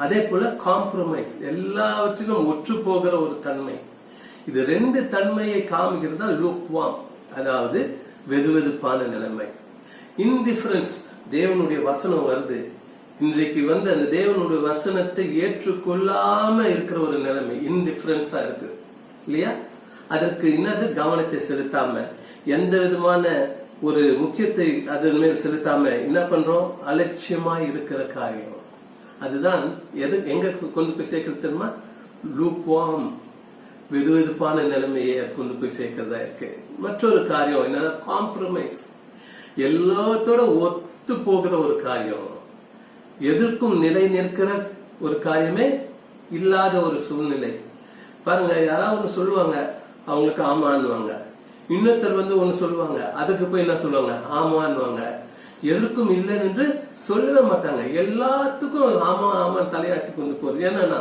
அதே போல காம்ப்ரமைஸ், எல்லாவற்றிலும் ஒற்று போகிற ஒரு தன்மை. இது 2 தன்மையை காமிக்கிறது தான் லூக் வார்ம், அதாவது வெது வெதுப்பான நிலைமை. இன்டிஃபரன்ஸ், தேவனுடைய வசனம் வருது, இன்றைக்கு வந்து அந்த தேவனுடைய வசனத்தை ஏற்றுக்கொள்ளாம இருக்கிற ஒரு நிலைமை இன்டிஃபரன்ஸா இருக்கு இல்லையா? அதற்கு இன்னது கவனத்தை செலுத்தாம, எந்த விதமான ஒரு முக்கியத்தை அதன் மேல் செலுத்தாம என்ன பண்றோம்? அலட்சியமா இருக்கிற காரியம். அதுதான் எங்க கொண்டு போய் சேர்க்கிறது தெரியுமா? லூக் வார்ம், வெது வெதுப்பான நிலைமையை கொண்டு போய் சேர்க்கிறதா இருக்கு. மற்றொரு காரியம் என்னன்னா காம்ப்ரமைஸ், எல்லாத்தோட ஒத்து போகிற ஒரு காரியம், எதற்கும் நிலை நிற்கிற ஒரு காரியமே இல்லாத ஒரு சூழ்நிலை. பாருங்க, யாராவது ஒண்ணு சொல்லுவாங்க, அவங்களுக்கு ஆமான்னுவாங்க. இன்னொருத்தர் வந்து ஒண்ணு சொல்லுவாங்க, அதுக்கு போய் என்ன சொல்லுவாங்க? ஆமான்னுவாங்க. எதற்கும் இல்லைன்னு என்று சொல்ல மாட்டாங்க, எல்லாத்துக்கும் ஆமா ஆமா தலையாட்டி கொண்டு போறது. என்னன்னா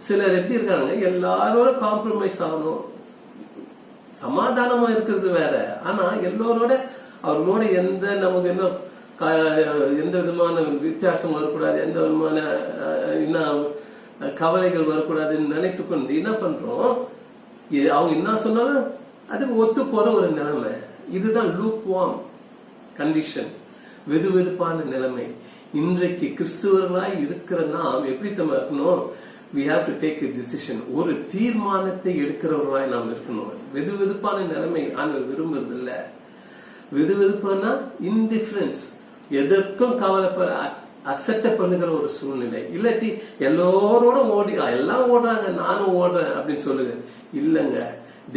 சிலர் எப்படி இருக்காங்க, எல்லாரோட காம்ப்ரமைஸ் ஆகணும், சமாதானமா இருக்கிறது வேற, ஆனா எல்லோரோட அவர்களோட நமக்கு எந்த விதமான வித்தியாசம் வரக்கூடாது, எந்த விதமான கவலைகள் வரக்கூடாதுன்னு நினைத்து கொண்டு என்ன பண்றோம்? அவங்க என்ன சொன்னாலும் அதுக்கு ஒத்து போற ஒரு நிலைமை. இதுதான் லூக் வார்ம் கண்டிஷன், வெது வெதுப்பான நிலைமை. இன்றைக்கு கிறிஸ்துவர்களாய் இருக்கிற நாம் எப்படி நம்ம இருக்கணும்? we have to take a decision, ஒரு தீர்மானத்தை எடுக்கிறவர்களாய் நாம் இருக்கணும். வெது வெதுப்பான நிலைமை ஆண்டவர் விரும்புறது இல்ல. வெது வெதுப்பானா இன்டிஃபரன்ஸ், எதற்கும் கவலைப்பட அசட்ட பண்ணுகிற ஒரு சூழ்நிலை. இல்லாட்டி எல்லோரோட எல்லாம் ஓடுறாங்க நானும் ஓடுறேன் அப்படின்னு சொல்லுங்க. இல்லங்க,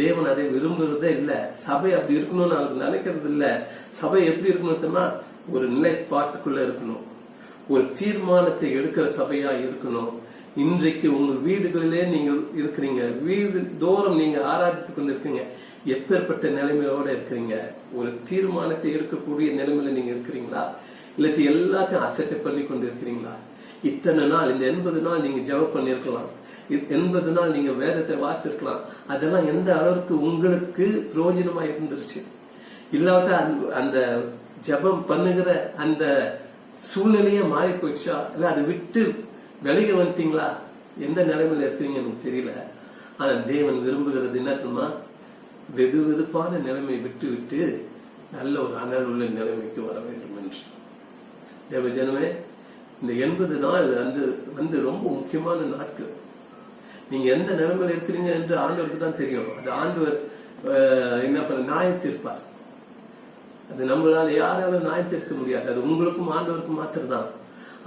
தேவன் அதை விரும்புறதே இல்ல. சபை அப்படி இருக்கணும்னு அவருக்கு நினைக்கிறது இல்ல. சபை எப்படி இருக்கணும் தெரியுமா? ஒரு நிலைப்பாட்டுக்குள்ள இருக்கணும், ஒரு தீர்மானத்தை எடுக்கிற சபையா இருக்கணும். இன்றைக்கு உங்கள் வீடுகளிலே நீங்கள் இருக்கிறீங்க, வீடு தோறும் நீங்க ஆராதித்துக் கொண்டு இருக்கீங்க. எப்பேற்பட்ட நிலைமையோட இருக்கிறீங்க? ஒரு தீர்மானத்தை எடுக்கக்கூடிய நிலைமையில நீங்க இருக்கிறீங்களா? இல்லாட்டி எல்லாத்தையும் அசட்டை பண்ணி கொண்டு இருக்கிறீங்களா? இத்தனை நாள், இந்த 80 நாள் நீங்க ஜெபம் பண்ணிருக்கலாம், 80 நாள் நீங்க வேதத்தை வாசிருக்கலாம். அதெல்லாம் எந்த அளவுக்கு உங்களுக்கு பிரயோஜனமா இருந்துருச்சு? இல்லாட்டா அந்த ஜெபம் பண்ணுகிற அந்த சூழ்நிலையே மாறி போயிடுச்சா? இல்ல அதை விட்டு விலகி வந்துட்டீங்களா? எந்த நிலைமையில இருக்கிறீங்க எனக்கு தெரியல. ஆனா தேவன் விரும்புகிறது என்ன தெரியுமா? வெது வெதுப்பான நிலைமை விட்டு விட்டு நல்ல ஒரு அனல் உள்ள நிலைமைக்கு வர வேண்டும் என்று. தேவ ஜனமே, இந்த 80 நாள் வந்து ரொம்ப முக்கியமான நாட்கள். நீங்க எந்த நிலைமையில இருக்கிறீங்க என்று ஆண்டவருக்கு தான் தெரியும். அது ஆண்டவர் என்ன பண்ண நியாயத்திருப்பார். அது நம்மளால யாராலும் நியாயத்திருக்க முடியாது. அது உங்களுக்கும் ஆண்டவருக்கும் மாத்திரம்தான்.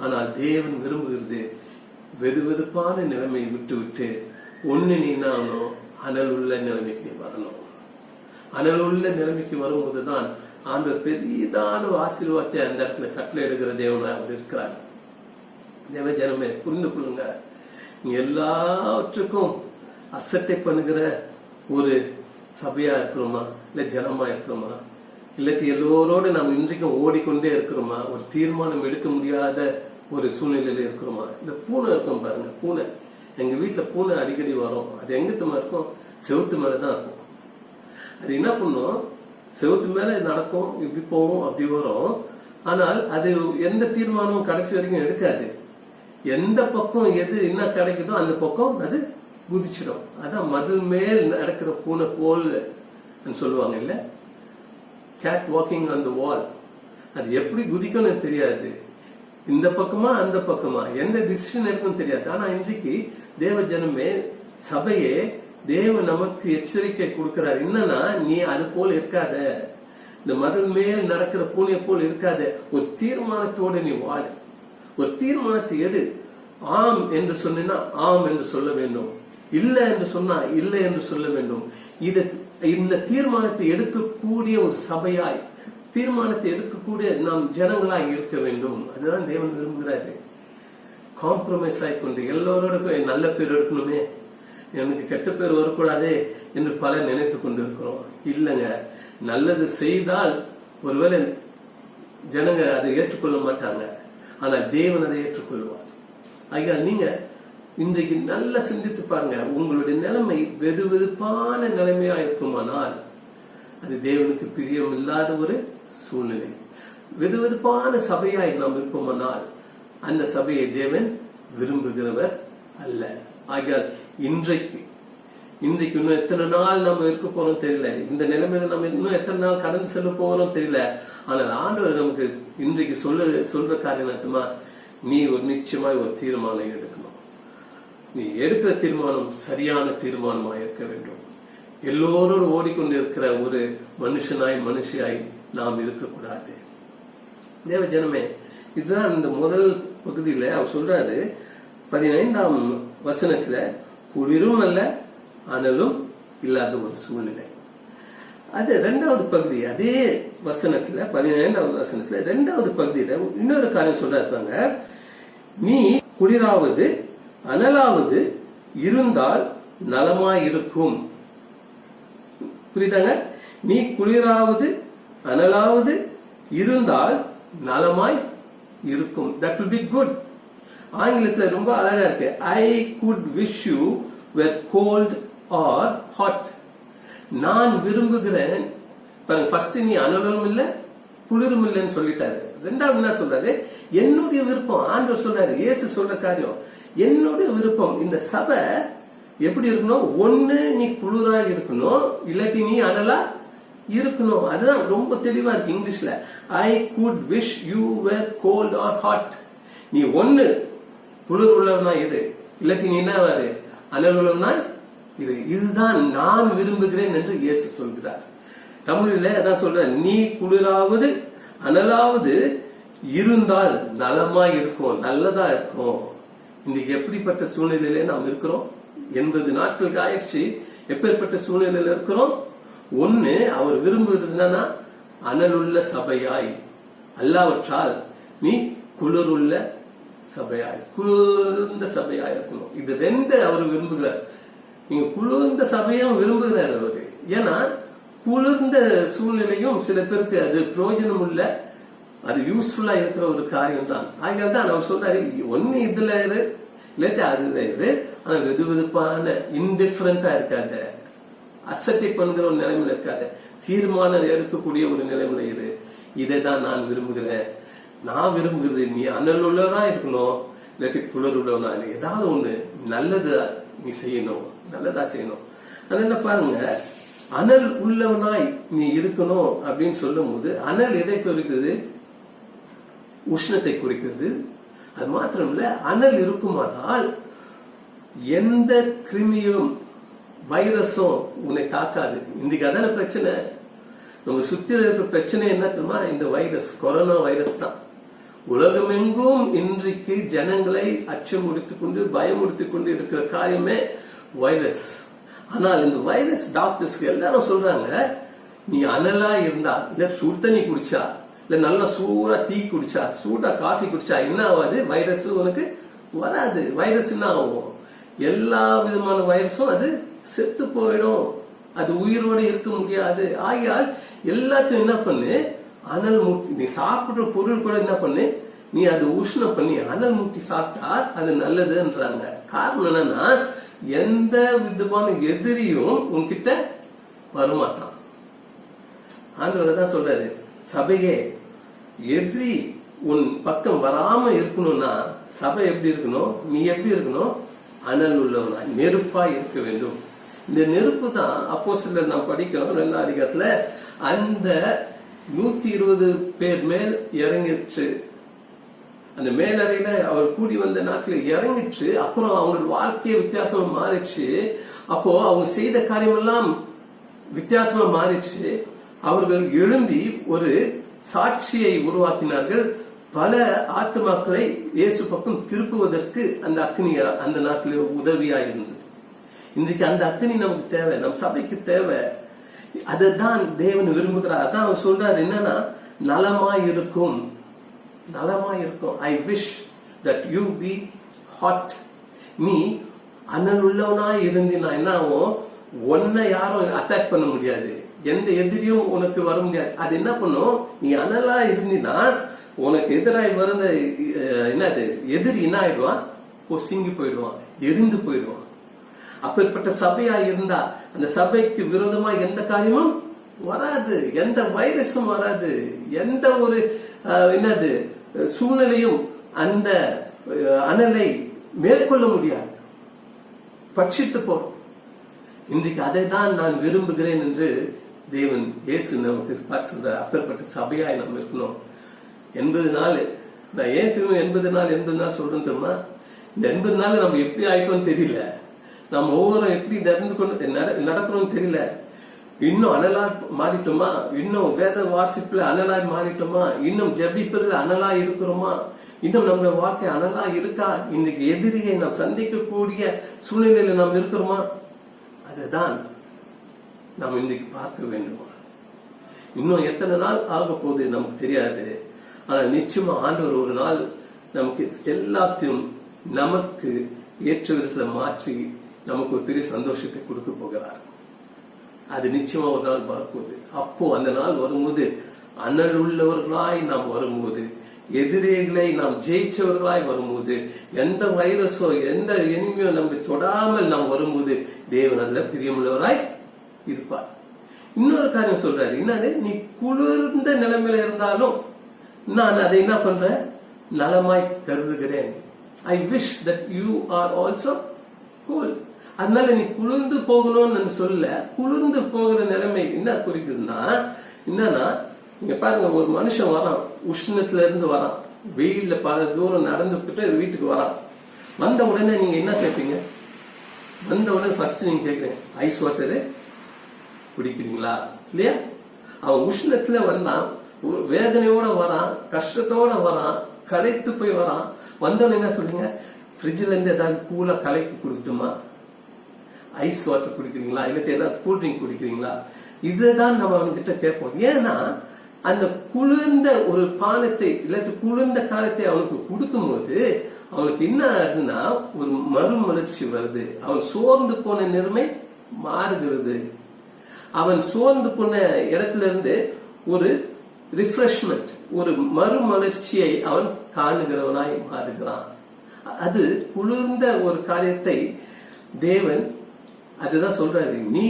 ஆனால் தேவன் விரும்புகிறது வெது வெதுப்பான நிலைமையை விட்டு விட்டு ஒண்ணு நீனாலும் அனல் உள்ள நிலைமைக்கு வரணும். அனல் உள்ள நிலைமைக்கு வரும்போதுதான் ஆண்டவர் பெரிதான ஆசீர்வாதத்தை அந்த இடத்துல கட்டளை எடுக்கிற தேவனா அவர் இருக்கிறார். தேவ ஜனமே, புரிந்து கொள்ளுங்க. எல்லாவற்றுக்கும் அசட்டை பண்ணுகிற ஒரு சபையா இருக்கிறோமா, இல்ல ஜனமா இருக்கிறோமா? இல்லாட்டி எல்லோரோட நாம் இன்றைக்கும் ஓடிக்கொண்டே இருக்கிறோமா? ஒரு தீர்மானம் எடுக்க முடியாத ஒரு சூழ்நிலையில இருக்கிறோமா? இந்த பூனை இருக்கும் பாருங்க, பூனை. எங்க வீட்டுல பூனை அடிக்கடி வரும். அது எங்கத்துமா இருக்கும்? செவுத்து மேலதான் இருக்கும். அது என்ன பண்ணும்? செவுத்து மேல நடக்கும், இப்படி போகும், அப்படி வரும். ஆனால் அது எந்த தீர்மானமும் கடைசி வரைக்கும் எடுக்காது. எந்த பக்கம் எது என்ன கிடைக்குதோ அந்த பக்கம் அது குதிச்சிடும். அதான் மதில் மேல் நடக்கிற பூனை போல் சொல்லுவாங்க இல்ல, கேட் வாக்கிங் ஆன் தி வால். அது எப்படி குதிக்கணும் தெரியாது, இந்த பக்கமா அந்த பக்கமா எந்த டிசிஷன் எடுக்கும் தெரியாது. ஆனா இன்றைக்கு தேவ ஜனமே, சபையே, தேவ நமக்கு எச்சரிக்கை கொடுக்கிறார். என்னன்னா, நீ அது போல இருக்காத, இந்த மதில் மேல் நடக்கிற பூனை போல் இருக்காத. ஒரு தீர்மானத்தோட நீ வாழ, ஒரு தீர்மானத்தை எடு. ஆம் என்று சொன்னா ஆம் என்று சொல்ல வேண்டும், இல்லை என்று சொன்னா இல்லை என்று சொல்ல வேண்டும். இந்த தீர்மானத்தை எடுக்கக்கூடிய ஒரு சபையாய், தீர்மானத்தை எடுக்கக்கூடிய நாம் ஜனங்களாய் இருக்க வேண்டும். அதுதான் தேவன் விரும்புகிறாரு. காம்ப்ரமைஸ் ஆகிக்கொண்டு எல்லோரோட நல்ல பேர் எடுக்கணுமே, எனக்கு கெட்ட பேர் வரக்கூடாதே என்று பலர் நினைத்து கொண்டு இருக்கிறோம். இல்லைங்க, நல்லது செய்தால் ஒருவேளை ஜனங்க அதை ஏற்றுக்கொள்ள மாட்டாங்க, ஆனா தேவன் அதை ஏற்றுக்கொள்வார். ஆகியா நீங்க இன்றைக்கு நல்லா சிந்தித்து பாருங்க. உங்களுடைய நிலைமை வெது வெதுப்பான நிலைமையா இருக்குமானால் அது தேவனுக்கு பிரியம் இல்லாத ஒரு சூழ்நிலை. வெது வெதுப்பான சபையாய் நாம் இருப்போமானால் அந்த சபையை தேவன் விரும்புகிறவர் அல்ல. ஆகியால் இன்றைக்கு இன்னும் எத்தனை நாள் நம்ம இருக்க போறோம் தெரியல, இந்த நிலைமையில நம்ம இன்னும் எத்தனை நாள் கடந்து செல்ல போறோம் தெரியல. ஆனால் ஆண்டவர் நமக்கு இன்றைக்கு சொல்ற காரியம் நடத்துமா, நீ ஒரு நிச்சயமாய் ஒரு தீர்மானம் எடுக்கணும். நீ எடுக்கிற தீர்மானம் சரியான தீர்மானமா இருக்க வேண்டும். எல்லோரோடு ஓடிக்கொண்டு இருக்கிற ஒரு மனுஷியாய் நாம் இருக்கக்கூடாது. தேவ ஜனமே, இதுதான் இந்த முதல் பகுதியில அவர் சொல்றாரு. 15ஆம் வசனத்துல குளிரும் அல்ல அனலும் இல்லாத ஒரு சூழ்நிலை. அது 2வது பகுதி, அதே வசனத்துல 15ஆவது வசனத்துல 2வது பகுதியில இன்னொரு காரியம் சொல்றாங்க. நீ குளிராவது அனலாவது இருந்தால் நலமாயிருக்கும். புரியுதாங்க? நீ குளிராவது அனலாவது இருந்தால் நலமாய் இருக்கும். That will be good. ஆங்கிலத்துல ரொம்ப அழகா இருக்கு. I could wish you were cold or hot. நான் விரும்புகிறேன். ஃபர்ஸ்ட் நீ அனலும் இல்ல குளிரும் இல்லைன்னு சொல்லிட்டாரு. 2வது என்ன சொல்றாரு? என்னுடைய விருப்பம். ஆண்டவர் சொல்றாரு, இயேசு சொல்ற காரியம், என்னுடைய விருப்பம். இந்த சபை எப்படி இருக்கணும்? ஒண்ணு நீ குளிரா இருக்கணும், இல்லாட்டி நீ அனலா இருக்கணும். அதுதான் ரொம்ப தெளிவா இருக்கு இங்கிலீஷ்ல. I could wish you were cold or hot. நீ ஒண்ணு குளிர் உள்ளவனா இரு, இல்லாட்டி நீ என்ன வாரு அனல் உள்ளவனா இரு. இதுதான் நான் விரும்புகிறேன் என்று இயேசு சொல்கிறார். தமிழில அதான் சொல்ற, நீ குளிராவது அனலாவது இருந்தால் நலமா இருக்கும், நல்லதா இருக்கும். இன்னைக்கு எப்படிப்பட்ட சூழ்நிலையில நாம் இருக்கிறோம்? 80 நாட்களுக்கு ஆயிடுச்சு. எப்பேற்பட்ட சூழ்நிலையில இருக்கிறோம்? ஒண்ணு, அவர் விரும்புவது என்னன்னா அனலுள்ள சபையாய், அல்லாவற்றால் நீ குளிருள்ள சபையாய், குளிர்ந்த சபையாய் இருக்கணும். இது ரெண்டு அவர் விரும்புகிறார். நீங்க குளிர்ந்த சபையும் விரும்புகிறார் அவரு. ஏன்னா குளிர்ந்த சூழ்நிலையும் சில பேருக்கு அது பிரயோஜனம் உள்ள, அது யூஸ்ஃபுல்லா இருக்கிற ஒரு காரியம் தான். ஆகையால் தான் அவர் சொல்றாரு, ஒன்னு இதுல இரு, இல்லாட்டி அதுல இரு, ஆனா வெது வெதுப்பான இன்டிஃபரண்டா இருக்காது, அசட்டிக் பண்ணுகிற ஒரு நிலைமையில இருக்காது, தீர்மானம் எடுக்கக்கூடிய ஒரு நிலைமையில இரு. இதை தான் நான் விரும்புகிறேன். நான் விரும்புகிறது நீ அனல் உள்ளவனா இருக்கணும், இல்லாட்டி குளிர் உள்ளவனா இல்லை, ஏதாவது ஒண்ணு நல்லதா நீ செய்யணும், நல்லதா செய்யணும். அதனால பாருங்க, அனல் உள்ளவனாய் நீ இருக்கணும் அப்படின்னு சொல்லும் போது அனல் எதை குறிக்கிறது? உஷ்ணத்தை குறிக்கிறது. அது மாத்திரம் இல்ல, அனல் இருக்குமானால் எந்த கிருமியும் வைரஸும் உன்னை தாக்காது. இன்றைக்கு அதான பிரச்சனை. நம்ம சுத்தி இருக்கிற பிரச்சனை என்ன தெரியுமா? இந்த வைரஸ், கொரோனா வைரஸ் தான். உலகமெங்கும் இன்றைக்கு ஜனங்களை அச்சமுடித்துக் கொண்டு பயமுடுத்திக் கொண்டு இருக்கிற காரியமே வைரஸ். ஆனால் இந்த வைரஸ் டாக்டர்ஸ்க்கு எல்லாரும் சொல்றாங்க, நீ அனலா இருந்தா, இல்ல சுடு தண்ணி குடிச்சா, இல்ல நல்லா சூடா டீ குடிச்சா, சூடா காஃபி குடிச்சா என்ன ஆகாது? வைரஸ் உனக்கு வராது. வைரஸ் என்ன ஆகும்? எல்லா விதமான வைரஸும் அது செத்து போயிடும், அது உயிரோடு இருக்க முடியாது. ஆகையால் எல்லாத்தையும் என்ன பண்ணு, அனல் மூட்டி நீ சாப்பிடுற பொருள் கூட என்ன பண்ணு, நீ அது உஷ்ணம் பண்ணி அனல் மூட்டி சாப்பிட்டா அது நல்லதுன்றாங்க. காரணம் என்னன்னா, எந்த விதமான எதிரியும் உன்கிட்ட வரமாட்டான். ஆண்டவர் தான் சொல்றாரு, சபையே எதிரி உன் பக்கம் வராம இருக்கணும்னா சபை எப்படி இருக்கணும்? நீ எப்படி இருக்கணும்? அனல் உள்ளவனா, நெருப்பா இருக்க வேண்டும். இந்த நெருப்பு தான் அப்போஸ்தலர் நாம் படிக்கிறோம் 2ஆம் அதிகாரத்துல, அந்த 120 பேர் மேல் இறங்கிற்று. அந்த மேலறையில அவர் கூடி வந்த நாட்கள் இறங்கிச்சு. அப்புறம் அவங்களோட வாழ்க்கையை வித்தியாசமா மாறிச்சு. அப்போ அவங்க செய்த காரியம் எல்லாம் வித்தியாசமா மாறிச்சு. அவர்கள் எழும்பி ஒரு சாட்சியை உருவாக்கினார்கள். பல ஆத்மாக்களை இயேசு பக்கம் திருப்புவதற்கு அந்த அக்னி அந்த நாட்டிலே உதவியா இருந்தது. இன்றைக்கு அந்த அக்னி நமக்கு தேவை, நம் சபைக்கு தேவை. அதுதான் தேவன் விரும்புகிறார். அதான் அவர் சொல்றாரு, என்னன்னா நலமாய் இருக்கும், நலமாய் இருக்கும். I wish that you be hot. நீ அனல் உள்ளவனாய் இருந்தினா என்ன ஆகும்? உன்னை யாரும் அட்டாக் பண்ண முடியாது, எந்த எதிரியும் உனக்கு வர முடியாது. அது என்ன பண்ணும்? நீ அனலா இருந்தினா உனக்கு எதிராய் வர என்னது எதிரி என்ன ஆயிடுவான்? பொசுங்கி போயிடுவான், எரிந்து போயிடுவான். அப்பேற்பட்ட சபையா இருந்தா அந்த சபைக்கு விரோதமா எந்த காரியமும் வராது, எந்த வைரஸும் வராது, எந்த ஒரு என்னது சூழ்நிலையும் அந்த அனலை மேற்கொள்ள முடியாது, பட்சித்து போறோம். இன்றைக்கு அதை தான் நான் விரும்புகிறேன் என்று தேவன் இயேசு நமக்கு பார்த்து சொல்றார். அப்பேற்பட்ட சபையாய் நம்ம இருக்கணும். 80 நாள், நான் ஏன் திரும்ப 80 நாள் சொல்றேன் தெரியுமா? இந்த 80 நாள் நம்ம எப்படி ஆயிட்டோம்னு தெரியல, நம்ம ஒவ்வொரு எப்படி நடக்கணும்னு தெரியல. இன்னும் அனலா மாறிட்டோமா? இன்னும் வேத வாசிப்புல அனலா மாறிட்டோமா? இன்னும் ஜபிப்பதுல அனலா இருக்கிறோமா? இன்னும் நம்ம வாழ்க்கை அனலா இருக்கா? இன்னைக்கு எதிரியை நாம் சந்திக்கக்கூடிய சூழ்நிலையில நாம் இருக்கிறோமா? அதுதான் நாம் இன்னைக்கு பார்க்க வேண்டும். இன்னும் எத்தனை நாள் ஆக போகுது நமக்கு தெரியாது. ஆனா நிச்சயமா ஆண்டவர் ஒரு நாள் நமக்கு எல்லாத்தையும் நமக்கு ஏற்ற விதத்துல மாற்றி நமக்கு ஒரு பெரிய சந்தோஷத்தை கொடுக்க போகிறார். அது நிச்சயமா ஒரு நாள் வரப்போகுது. அப்போ அந்த நாள் வரும்போது அனல் உள்ளவர்களாய் நாம் வரும்போது, எதிரிகளை நாம் ஜெயிச்சவர்களாய் வரும்போது, எந்த வைரஸோ எந்த எனிமையோ நம்ம தொடாமல் நாம் வரும்போது தேவன் அதுல பிரியமுள்ளவராய் இருப்பார். இன்னொரு காரியம் சொல்றாரு, என்னது? நீ குளிர்ந்த நிலைமையில இருந்தாலும் நான் அதை என்ன பண்றேன்? நலமாய் கருதுகிறேன். ஐ wish that you are also cool. அதனால நீ குளிர்ந்து போகணும்னு சொல்ல, குளிர்ந்து போகிற நிலைமை என்ன குறிக்குதுன்னா, என்னன்னா நீங்க பாருங்க, ஒரு மனுஷன் வரான், உஷ்ணத்துல இருந்து வரான், வெயில்ல பல தூரம் நடந்துகிட்டு வீட்டுக்கு வரான். வந்த உடனே நீங்க என்ன கேட்பீங்க? வந்த உடனே ஃபர்ஸ்ட் நீங்க கேட்குறீங்க, ஐஸ் வாட்டரு குடிக்கிறீங்களா? இல்லையா? அவன் உஷ்ணத்துல வந்தான், வேதனையோட வரான், கஷ்டத்தோட வரான், களைத்து போய் வரான். வந்தவன என்ன சொல்றீங்க? ஃப்ரிட்ஜ்ல இருந்து ஏதாவது கூலா கலைக்கு கொடுக்கட்டுமா? ஐஸ் வாட்டர் குடிக்கிறீங்களா, இல்லாட்டி ஏதாவது கூல் ட்ரிங்க் குடிக்கிறீங்களா, இதுதான் நம்ம அவன்கிட்ட கேட்போம். ஏன்னா அந்த குளிர்ந்த ஒரு பானத்தை இல்லாட்டி குளிர்ந்த காலத்தை அவனுக்கு கொடுக்கும் போது அவனுக்கு என்ன ஆகுதுன்னா ஒரு மறுமலர்ச்சி வருது. அவன் சோர்ந்து போன நிலைமை மாறுகிறது. அவன் சோர்ந்து போன இடத்துல இருந்து ஒரு ரிஃப்ரெஷ்மெண்ட், ஒரு மறுமலர்ச்சியை அவன் காணுகிறவனாய் மாறுகிறான். அது குளிர்ந்த ஒரு காரியத்தை தேவன் அதுதான் சொல்றாரு, நீ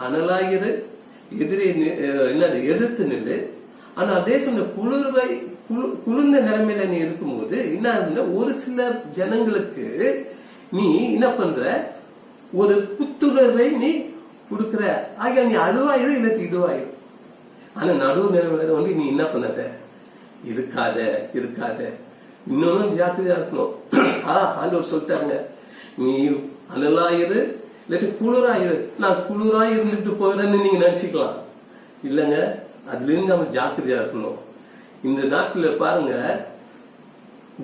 அனலாயிரு, எதிரே என்னது எதிர்த்து நில்லு. ஆனா அதே சொன்ன குளிர்ந்த நிலைமையில நீ இருக்கும்போது என்ன, ஒரு சில ஜனங்களுக்கு நீ என்ன பண்ற, ஒரு புத்துணர்வை நீ கொடுக்கிற. ஆகிய நீ அதுவாயிரு இல்லாட்டி இதுவாயிரு. ஆனா நடுவு நிலைமையில நீ என்ன பண்ணாத, இருக்காத. இன்னொன்னும் ஜாக்கிரதையா இருக்கணும். ஆண்டவர் சொல்லிட்டாங்க, நீ அனலாயிரு இல்லாட்டி குளிராயிரு. நான் குளிராய் இருந்துட்டு போறேன்னு நீங்க நினைச்சுக்கலாம். இல்லங்க, அதுல இருந்து நம்ம ஜாக்கிரதையா இருக்கணும். இந்த நாட்டுல பாருங்க,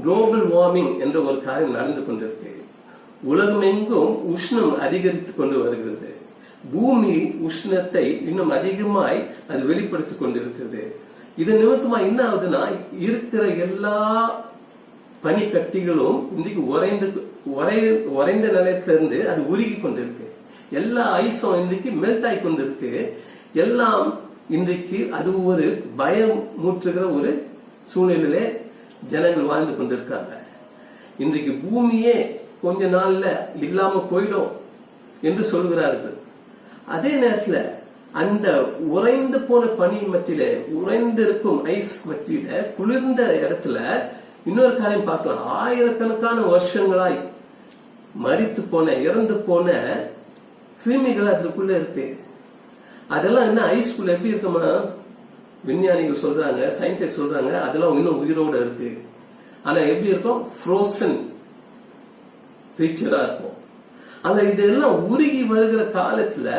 குளோபல் வார்மிங் என்ற ஒரு காரியம் நடந்து கொண்டிருக்கு. உலகம் எங்கும் உஷ்ணம் அதிகரித்து கொண்டு வருகிறது. பூமி உஷ்ணத்தை இன்னும் அதிகமாய் அது வெளிப்படுத்திக் கொண்டிருக்கிறது. இது நிமித்தமா என்ன ஆகுதுன்னா, இருக்கிற எல்லா பனிக்கட்டிகளும் இன்றைக்கு உறைந்த நிலையத்திலிருந்து அது உருகி கொண்டிருக்கு. எல்லா ஐஸும் இன்றைக்கு மெல்ட் ஆகி கொண்டிருக்கு. எல்லாம் இன்றைக்கு அது ஒரு பயம் மூற்றுகிற ஒரு சூழ்நிலையில ஜனங்கள் வாழ்ந்து கொண்டிருக்காங்க. இன்றைக்கு பூமியே கொஞ்ச நாள்ல இல்லாம போயிடும் என்று சொல்கிறார்கள். அதே நேரத்துல அந்த உறைந்து போன பனி மத்தியில, உறைந்திருக்கும் ஐஸ் மத்தியில, குளிர்ந்த இடத்துல இன்னொரு காரியம் பார்க்கலாம். ஆயிரக்கணக்கான வருஷங்களாய் மரித்து போன, இறந்து போன கிருமிகள் அதுக்குள்ள இருக்கு. அதெல்லாம் என்ன ஐஸ்குள்ள எப்படி இருக்குமா, விஞ்ஞானிகள் சொல்றாங்க, சயின்டிஸ்ட் சொல்றாங்க, அதெல்லாம் இன்னும் உயிரோட இருக்கு. ஆனா எப்படி இருக்கும், ஃப்ரோசன் கிரீச்சரா இருக்கும். ஆனா இதெல்லாம் உருகி வருகிற காலத்துல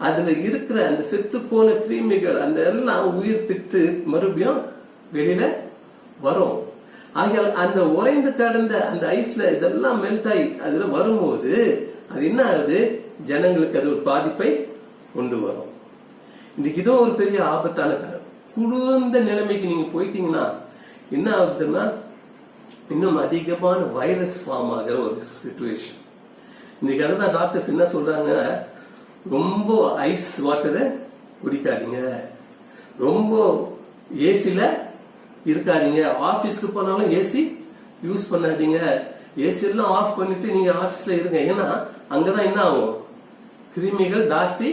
அதுல இருக்கிற அந்த செத்து போன கிருமிகள் அந்த எல்லாம் உயிர் பித்து மறுபடியும் வெளியில வரும். ஆகிய அந்த உறைந்து கடந்த அந்த ஐஸ்ல இதெல்லாம் மெல்ட் ஆகி அதுல வரும்போது அது என்ன ஆகுது, ஜனங்களுக்கு அது ஒரு பாதிப்பை கொண்டு வரும். இன்னைக்கு இதோ ஒரு பெரிய ஆபத்தான காலம். குளிர்ந்த நிலைமைக்கு நீங்க போயிட்டீங்கன்னா என்ன ஆகுதுன்னா, இன்னும் அதிகமான வைரஸ் ஃபார்ம் ஆகிற ஒரு சிச்சுவேஷன். இன்னைக்கு அதுதான் டாக்டர்ஸ் என்ன சொல்றாங்க, ரொம்ப ஐஸ் வாட்டரை குடிக்காதீங்க, ரொம்ப ஏசில இருக்காதீங்க, ஆபீஸ்க்கு போனாலும் ஏசி யூஸ் பண்ணாதீங்க, ஏசி எல்லாம் ஆஃப் பண்ணிட்டு நீங்க ஆபீஸ்ல இருங்க. ஏன்னா அங்கதான் என்ன ஆகும், கிருமிகள் ஜாஸ்தி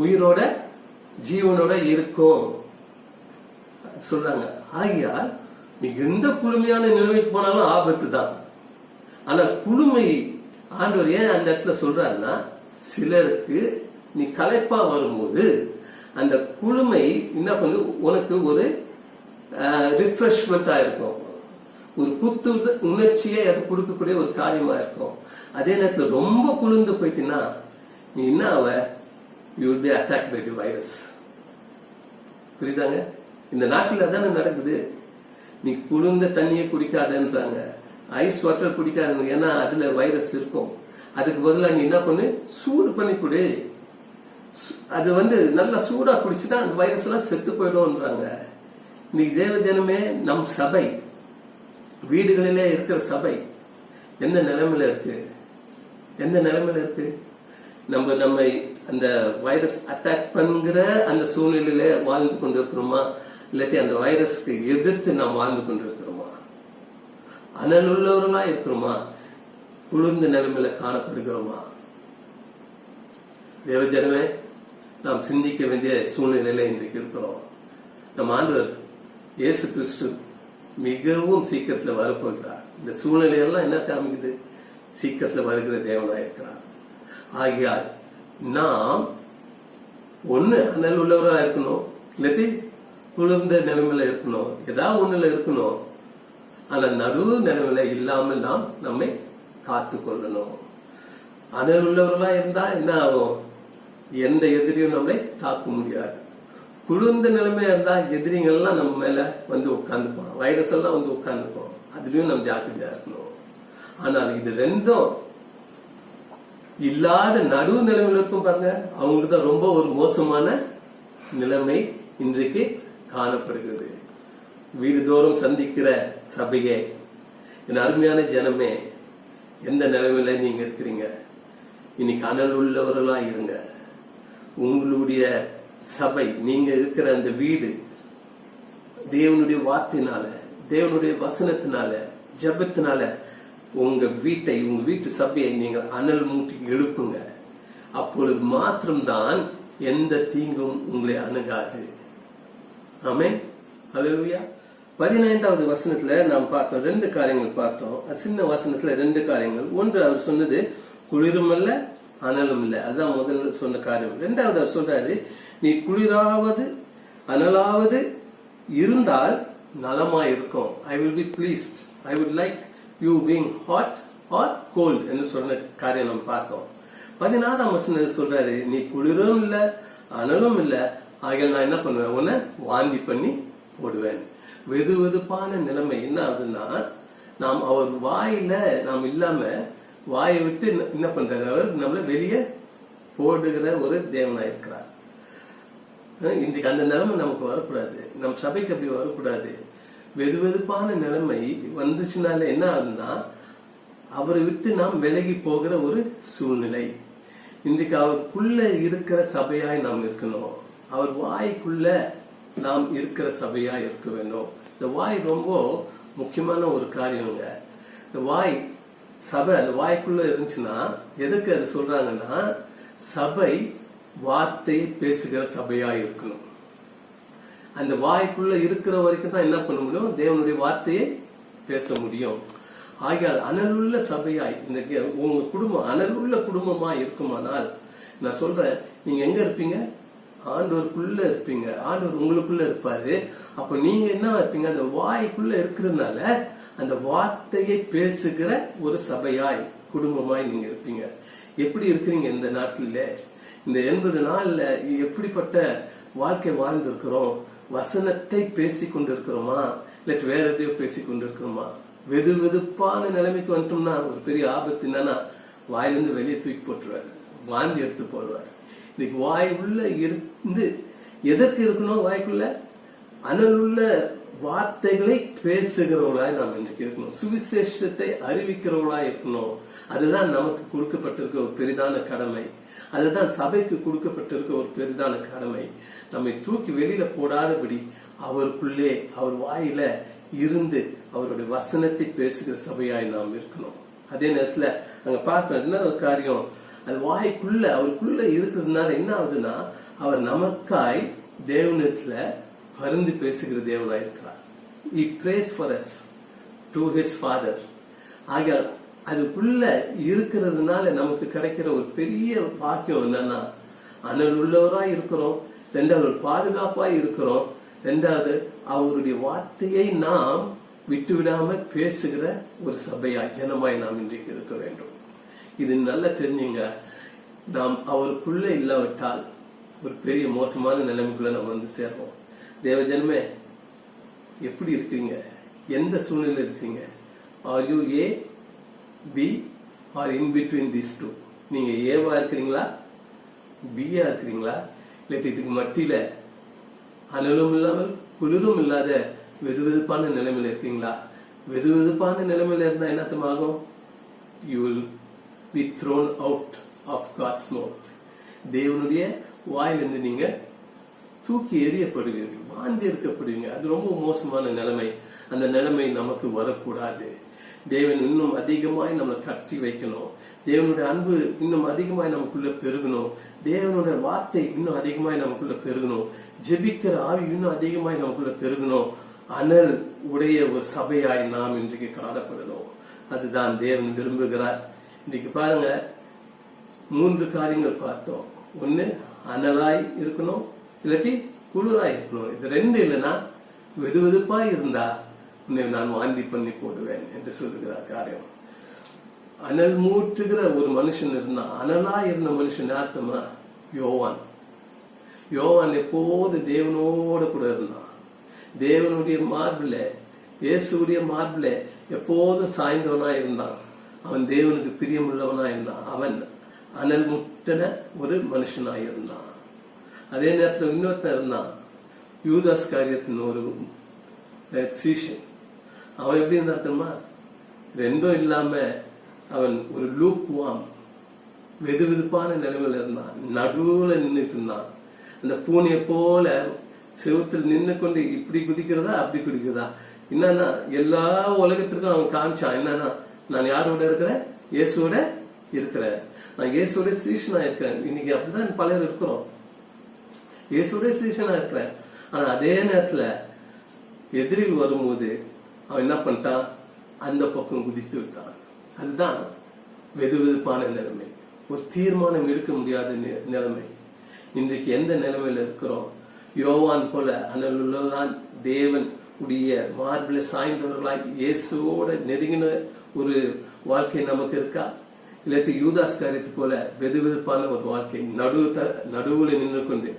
உயிரோட ஜீவனோட இருக்கும் சொல்றாங்க. ஆகியால் நீ எந்த குளுமையான நிலைமைக்கு போனாலும் ஆபத்து தான். ஆனா குளுமை ஆண்டவர் ஏன் அந்த இடத்துல சொல்றாருன்னா, சிலருக்கு நீ களைப்பா வரும்போது அந்த குளுமை என்ன பண்ணு, உனக்கு ஒரு ரிஃப்ரெஷ்மெண்டா இருக்கும், ஒரு புத்து உணர்ச்சியை அது கொடுக்கக்கூடிய ஒரு காரியமா இருக்கும். அதே நேரத்துல ரொம்ப குளிர்ந்து போயிட்டீங்கன்னா நீ என்ன ஆவ, you will be attacked by the virus. புரியுதாங்க? இந்த நாட்டில் தானே நடக்குது. நீ குளிர்ந்த தண்ணியை குடிக்காதன்றாங்க, ஐஸ் வாட்டர் குடிக்காதுங்க, ஏன்னா அதுல வைரஸ் இருக்கும். அதுக்கு பதிலாக நீ என்ன பண்ணு, சூடு பண்ணி குடி. அது நல்லா சூடா குடிச்சுதான் அந்த வைரஸ் எல்லாம் செத்து போயிடும்ன்றாங்க. இன்னைக்கு தேவ ஜனமே, நம் சபை, வீடுகளிலே இருக்கிற சபை எந்த நிலைமையில இருக்கு, எந்த நிலைமையில இருக்கு? நம்மை அந்த வைரஸ் அட்டாக் பண்ணுகிற அந்த சூழ்நிலையில வாழ்ந்து கொண்டிருக்கிறோமா, இல்லாட்டி அந்த வைரஸ்க்கு எதிர்த்து நாம் வாழ்ந்து கொண்டிருக்கிறோமா? அனல் உள்ளவர்களா இருக்கிறோமா, குளிர்ந்த நிலைமையில காணப்படுகிறோமா? தேவஜனமே, நாம் சிந்திக்க வேண்டிய சூழ்நிலையில இன்றைக்கு இருக்கிறோம். நம் ஆண்டவர் இயேசு கிறிஸ்து மிகவும் சீக்கிரத்துல வரப்போகிறார். இந்த சூழ்நிலையெல்லாம் என்ன காமிக்குது, சீக்கிரத்துல வருகிற தேவனா இருக்கிறார். ஆகியால் நாம் ஒண்ணு அனல் உள்ளவரா இருக்கணும், இல்லாட்டி குளிர்ந்த நிலைமையில இருக்கணும், ஏதாவது ஒண்ணுல இருக்கணும். ஆனா நடுவு நிலைமையில இல்லாமல் நாம் நம்மை காத்து கொள்ளணும். அனல் உள்ளவர்களா இருந்தா என்ன ஆகும், எந்த எதிரியும் நம்மளை தாக்க முடியாது. குளிர்ந்த நிலைமையா இருந்தா எதிரிகள்லாம் நம்ம மேல உட்கார்ந்துப்போம், வைரஸ் எல்லாம் உட்கார்ந்துப்போம். அதுலயும் நம்ம ஜாக்கிரதையா இருக்கணும். ஆனால் இது ரெண்டும் இல்லாத நடு நிலைமையில இருக்கும் பாருங்க, அவங்களுக்கு தான் ரொம்ப ஒரு மோசமான நிலைமை இன்றைக்கு காணப்படுகிறது. வீடுதோறும் சந்திக்கிற சபையே, என் அருமையான ஜனமே, எந்த நிலைமையில நீங்க இருக்கிறீங்க? இன்னைக்கு அனல் உள்ளவர்களா இருங்க. உங்களுடைய சபை, நீங்க இருக்கிற அந்த வீடு தேவனுடைய வார்த்தையினால, தேவனுடைய வசனத்தினால, ஜெபத்தினால உங்க வீட்டை, உங்க வீட்டு சபையை நீங்க அனல் மூட்டி எழுப்புங்க. அப்பொழுது மாத்திரம்தான் எந்த தீங்கும் உங்களை அணுகாது. ஆமென். ஹல்லேலூயா. 15வது வசனத்துல நாம் பார்த்தோம், 2 காரியங்கள் பார்த்தோம். சின்ன வசனத்துல 2 காரியங்கள். ஒன்று, அவர் சொன்னது குளிரும் இல்ல அனலும் இல்ல, அதுதான் முதல்ல சொன்ன காரியம். 2வது அவர் சொல்றாரு, நீ குளிராவது அனலாவது இருந்தால் நலமா இருக்கும். I will be pleased, I would like you being hot or cold என்று சொன்ன காரியம் நம்ம பார்த்தோம். 16ஆம் வசனம் சொல்றாரு, நீ குளிரும் இல்ல அனலும் இல்ல, ஆகிய நான் என்ன பண்ணுவேன், உன்னை வாந்தி பண்ணி போடுவேன். வெது வெதுப்பான நிலைமை என்ன ஆகுதுன்னா, நாம் அவர் வாயில நாம் இல்லாம வாயை விட்டு என்ன பண்றாரு, அவர் நம்மள வெளியே போடுகிற ஒரு தேவனா இருக்கிறார். இன்றைக்கு அந்த நிலைமை நமக்கு வரக்கூடாது, நம் சபைக்கு அப்படி வரக்கூடாது. வெது வெதுப்பான நிலைமை வந்துச்சுனால என்ன ஆகுதுன்னா, அவரை விட்டு நாம் விலகி போகிற ஒரு சூழ்நிலை. இன்றைக்கு அவருக்குள்ள இருக்கிற சபையாய் நாம் இருக்கணும். அவர் வாய்க்குள்ள நாம் இருக்கிற சபையா இருக்க வேண்டும். இந்த வாய் ரொம்ப முக்கியமான ஒரு காரியங்க. இந்த வாய் சபை, அந்த வாய்க்குள்ள இருந்துச்சுன்னா எதுக்கு அது சொல்றாங்கன்னா, சபை வார்த்தையை பேசுகிற சபையா இருக்கணும். அந்த வாய்க்குள்ள இருக்கிற வரைக்கும் தான் என்ன பண்ண முடியும், தேவனுடைய வார்த்தையை பேச முடியும். ஆகையால் அனலுள்ள சபையாய் இன்றைக்கு உங்க குடும்பம் அனலுள்ள குடும்பமா இருக்குமானால், நான் சொல்றேன், நீங்க எங்க இருப்பீங்க, ஆண்டவருக்குள்ள இருப்பீங்க. ஆண்டவர் உங்களுக்குள்ள இருப்பாரு. அப்ப நீங்க என்ன இருப்பீங்க, அந்த வாய்க்குள்ள இருக்கிறதுனால அந்த வார்த்தையை பேசுகிற ஒரு சபையாய் குடும்பமாய் நீங்க இருப்பீங்க. எப்படி இருக்கிறீங்க இந்த நாட்டில, இந்த 80 நாள்ல எப்படிப்பட்ட வாழ்க்கை வாழ்ந்திருக்கிறோம்? வசனத்தை பேசி கொண்டிருக்கிறோமா, இல்ல வேற எதையோ பேசி கொண்டிருக்கிறோமா? வெது வெதுப்பான நிலைமைக்கு வந்துட்டோம்னா ஒரு பெரிய ஆபத்து என்னன்னா, வாயிலிருந்து வெளியே தூக்கி போட்டுருவாரு, வாந்தி எடுத்து போடுவார். இன்னைக்கு வாய் உள்ள இருந்து எதற்கு இருக்கணும், வாய்க்குள்ள அனலுள்ள வார்த்தைகளை பேசுகிறவர்களாய் நாம் இன்றைக்கு இருக்கணும். சுவிசேஷத்தை அறிவிக்கிறவர்களாய் இருக்கணும். அதுதான் நமக்கு கொடுக்கப்பட்டிருக்க ஒரு பெரிதான கடமை. அதுதான் சபைக்கு கொடுக்கப்பட்டிருக்க ஒரு பெரிதான கடமை. நம்மை தூக்கி வெளியில போடாதபடி அவருக்குள்ளே, அவர் வாயில இருந்து அவருடைய வசனத்தை பேசுகிற சபையாய் நாம் இருக்கணும். அதே நேரத்துல அங்க பார்க்கணும் என்ன ஒரு காரியம், அது வாய்க்குள்ள அவருக்குள்ள இருக்கிறதுனால என்ன ஆகுதுன்னா, அவர் நமக்காய் தேவனத்துல பரிந்து பேசுகிற தேவனாய் இருக்கிறார். He prays for us to his father. ஆக அதுக்குள்ள இருக்கிறதுனால நமக்கு கிடைக்கிற ஒரு பெரிய பாக்கியம் என்னன்னா, அனல் உள்ளவராய் இருக்கிறோம், 2வது பாதுகாப்பாய் இருக்கிறோம், 2வது அவருடைய வார்த்தையை நாம் விட்டு விடாம பேசுகிற ஒரு சபையாய் ஜனமாய் நாம் இன்றைக்கு இருக்க வேண்டும். இது நல்லா தெரிஞ்சுங்க. நாம் அவருக்குள்ள இல்லாவிட்டால் ஒரு பெரிய மோசமான நிலைமைக்குள்ள நம்ம வந்து சேர்றோம். தேவ ஜனமே, எப்படி இருக்கீங்க, எந்த சூழ்நிலை இருக்கீங்க? Are you A, B or in between these two? நீங்க ஏவா இருக்கிறீங்களா, பியா இருக்கிறீங்களா, இல்லை இதுக்கு மத்தியில அனலும் இல்லாமல் குளிரும் இல்லாத வெது வெதுப்பான நிலைமையில இருக்கீங்களா? வெது வெதுப்பான நிலைமையில இருந்தா என்னத்தமாகும்? You will be thrown out of God's mouth. தேவனுடைய வாயிலிருந்து நீங்க தூக்கி எறியப்படுவீர்கள், வாந்தி எடுக்கப்படுவீங்க. அது ரொம்ப மோசமான நிலைமை. அந்த நிலைமை நமக்கு வரக்கூடாது. தேவன் இன்னும் அதிகமாய் நம்மளை கட்டி வைக்கணும். தேவனுடைய அன்பு இன்னும் அதிகமாய் நமக்குள்ள பெருகணும். தேவனுடைய வார்த்தை இன்னும் அதிகமாய் நமக்குள்ள பெருகணும். ஜெபிக்கிற ஆவி இன்னும் அதிகமாய் நமக்குள்ள பெருகணும். அனல் உடைய ஒரு சபையாய் நாம் இன்றைக்கு காணப்படணும். அதுதான் தேவன் விரும்புகிறார். இன்றைக்கு பாருங்க, 3 காரியங்கள் பார்த்தோம். ஒண்ணு, அனலாய் இருக்கணும், இல்லாட்டி குளிராய் இருக்கணும். இது 2 இல்லைன்னா வெது வெதுப்பாய் இருந்தா உன்னை நான் வாந்தி பண்ணி போடுவேன் என்று சொல்லுகிறார் காரியம். அனல் மூட்டுகிற ஒரு மனுஷன் இருந்தா, அனலா இருந்த மனுஷன் யாருமா? யோவான். யோவான் எப்போது தேவனோட கூட இருந்தான். தேவனுடைய மார்பில, இயேசுடைய மார்பில எப்போதும் சாய்ந்தவனா இருந்தான். அவன் தேவனுக்கு பிரியமுள்ளவனா இருந்தான். அவன் அனல் முட்டின ஒரு மனுஷனாய் இருந்தான். அதே நேரத்தில் இன்னொருத்தன் இருந்தான், யூதாஸ் காரியத்தின் ஒரு சீஷன். அவன் எப்படி இருந்தா தெரியுமா? ரெண்டும் இல்லாம அவன் ஒரு லூப்வாம், வெது வெதுப்பான நிலைமையில இருந்தான். நடுவுல நின்றுட்டு இருந்தான். அந்த பூனையை போல செவத்தில் நின்று கொண்டு இப்படி குதிக்கிறதா அப்படி குதிக்கிறதா. என்னன்னா எல்லா உலகத்திற்கும் அவன் காமிச்சான். என்னன்னா, நான் யாரோட இருக்கிறேன்? இயேசுவோட இருக்கிறேன். நான் இயேசுவோட சீஷனா இருக்கிறேன். இன்னைக்கு அப்படிதான் பலர் இருக்கிறோம். இயேசுவோட சீஷனா இருக்கிறேன். ஆனா அதே நேரத்துல எதிரில் வரும்போது அவன் என்ன பண்ணிட்டான்? அந்த பக்கம் குதித்து விட்டான். அதுதான் வெது வெதுப்பான நிலைமை, ஒரு தீர்மானம் எடுக்க முடியாத நிலைமை. இன்றைக்கு எந்த நிலைமையில இருக்கிறோம்? யோவான் போல அனலுள்ளதான் தேவன் உடைய மார்பில சாய்ந்தவர்களாய் இயேசுவோட நெருங்கின ஒரு வாழ்க்கை நமக்கு இருக்கா? இல்லாட்டி யூதாஸ் காரியத்து போல வெது வெதுப்பான ஒரு வாழ்க்கை, நடுவுல நின்று கொண்டு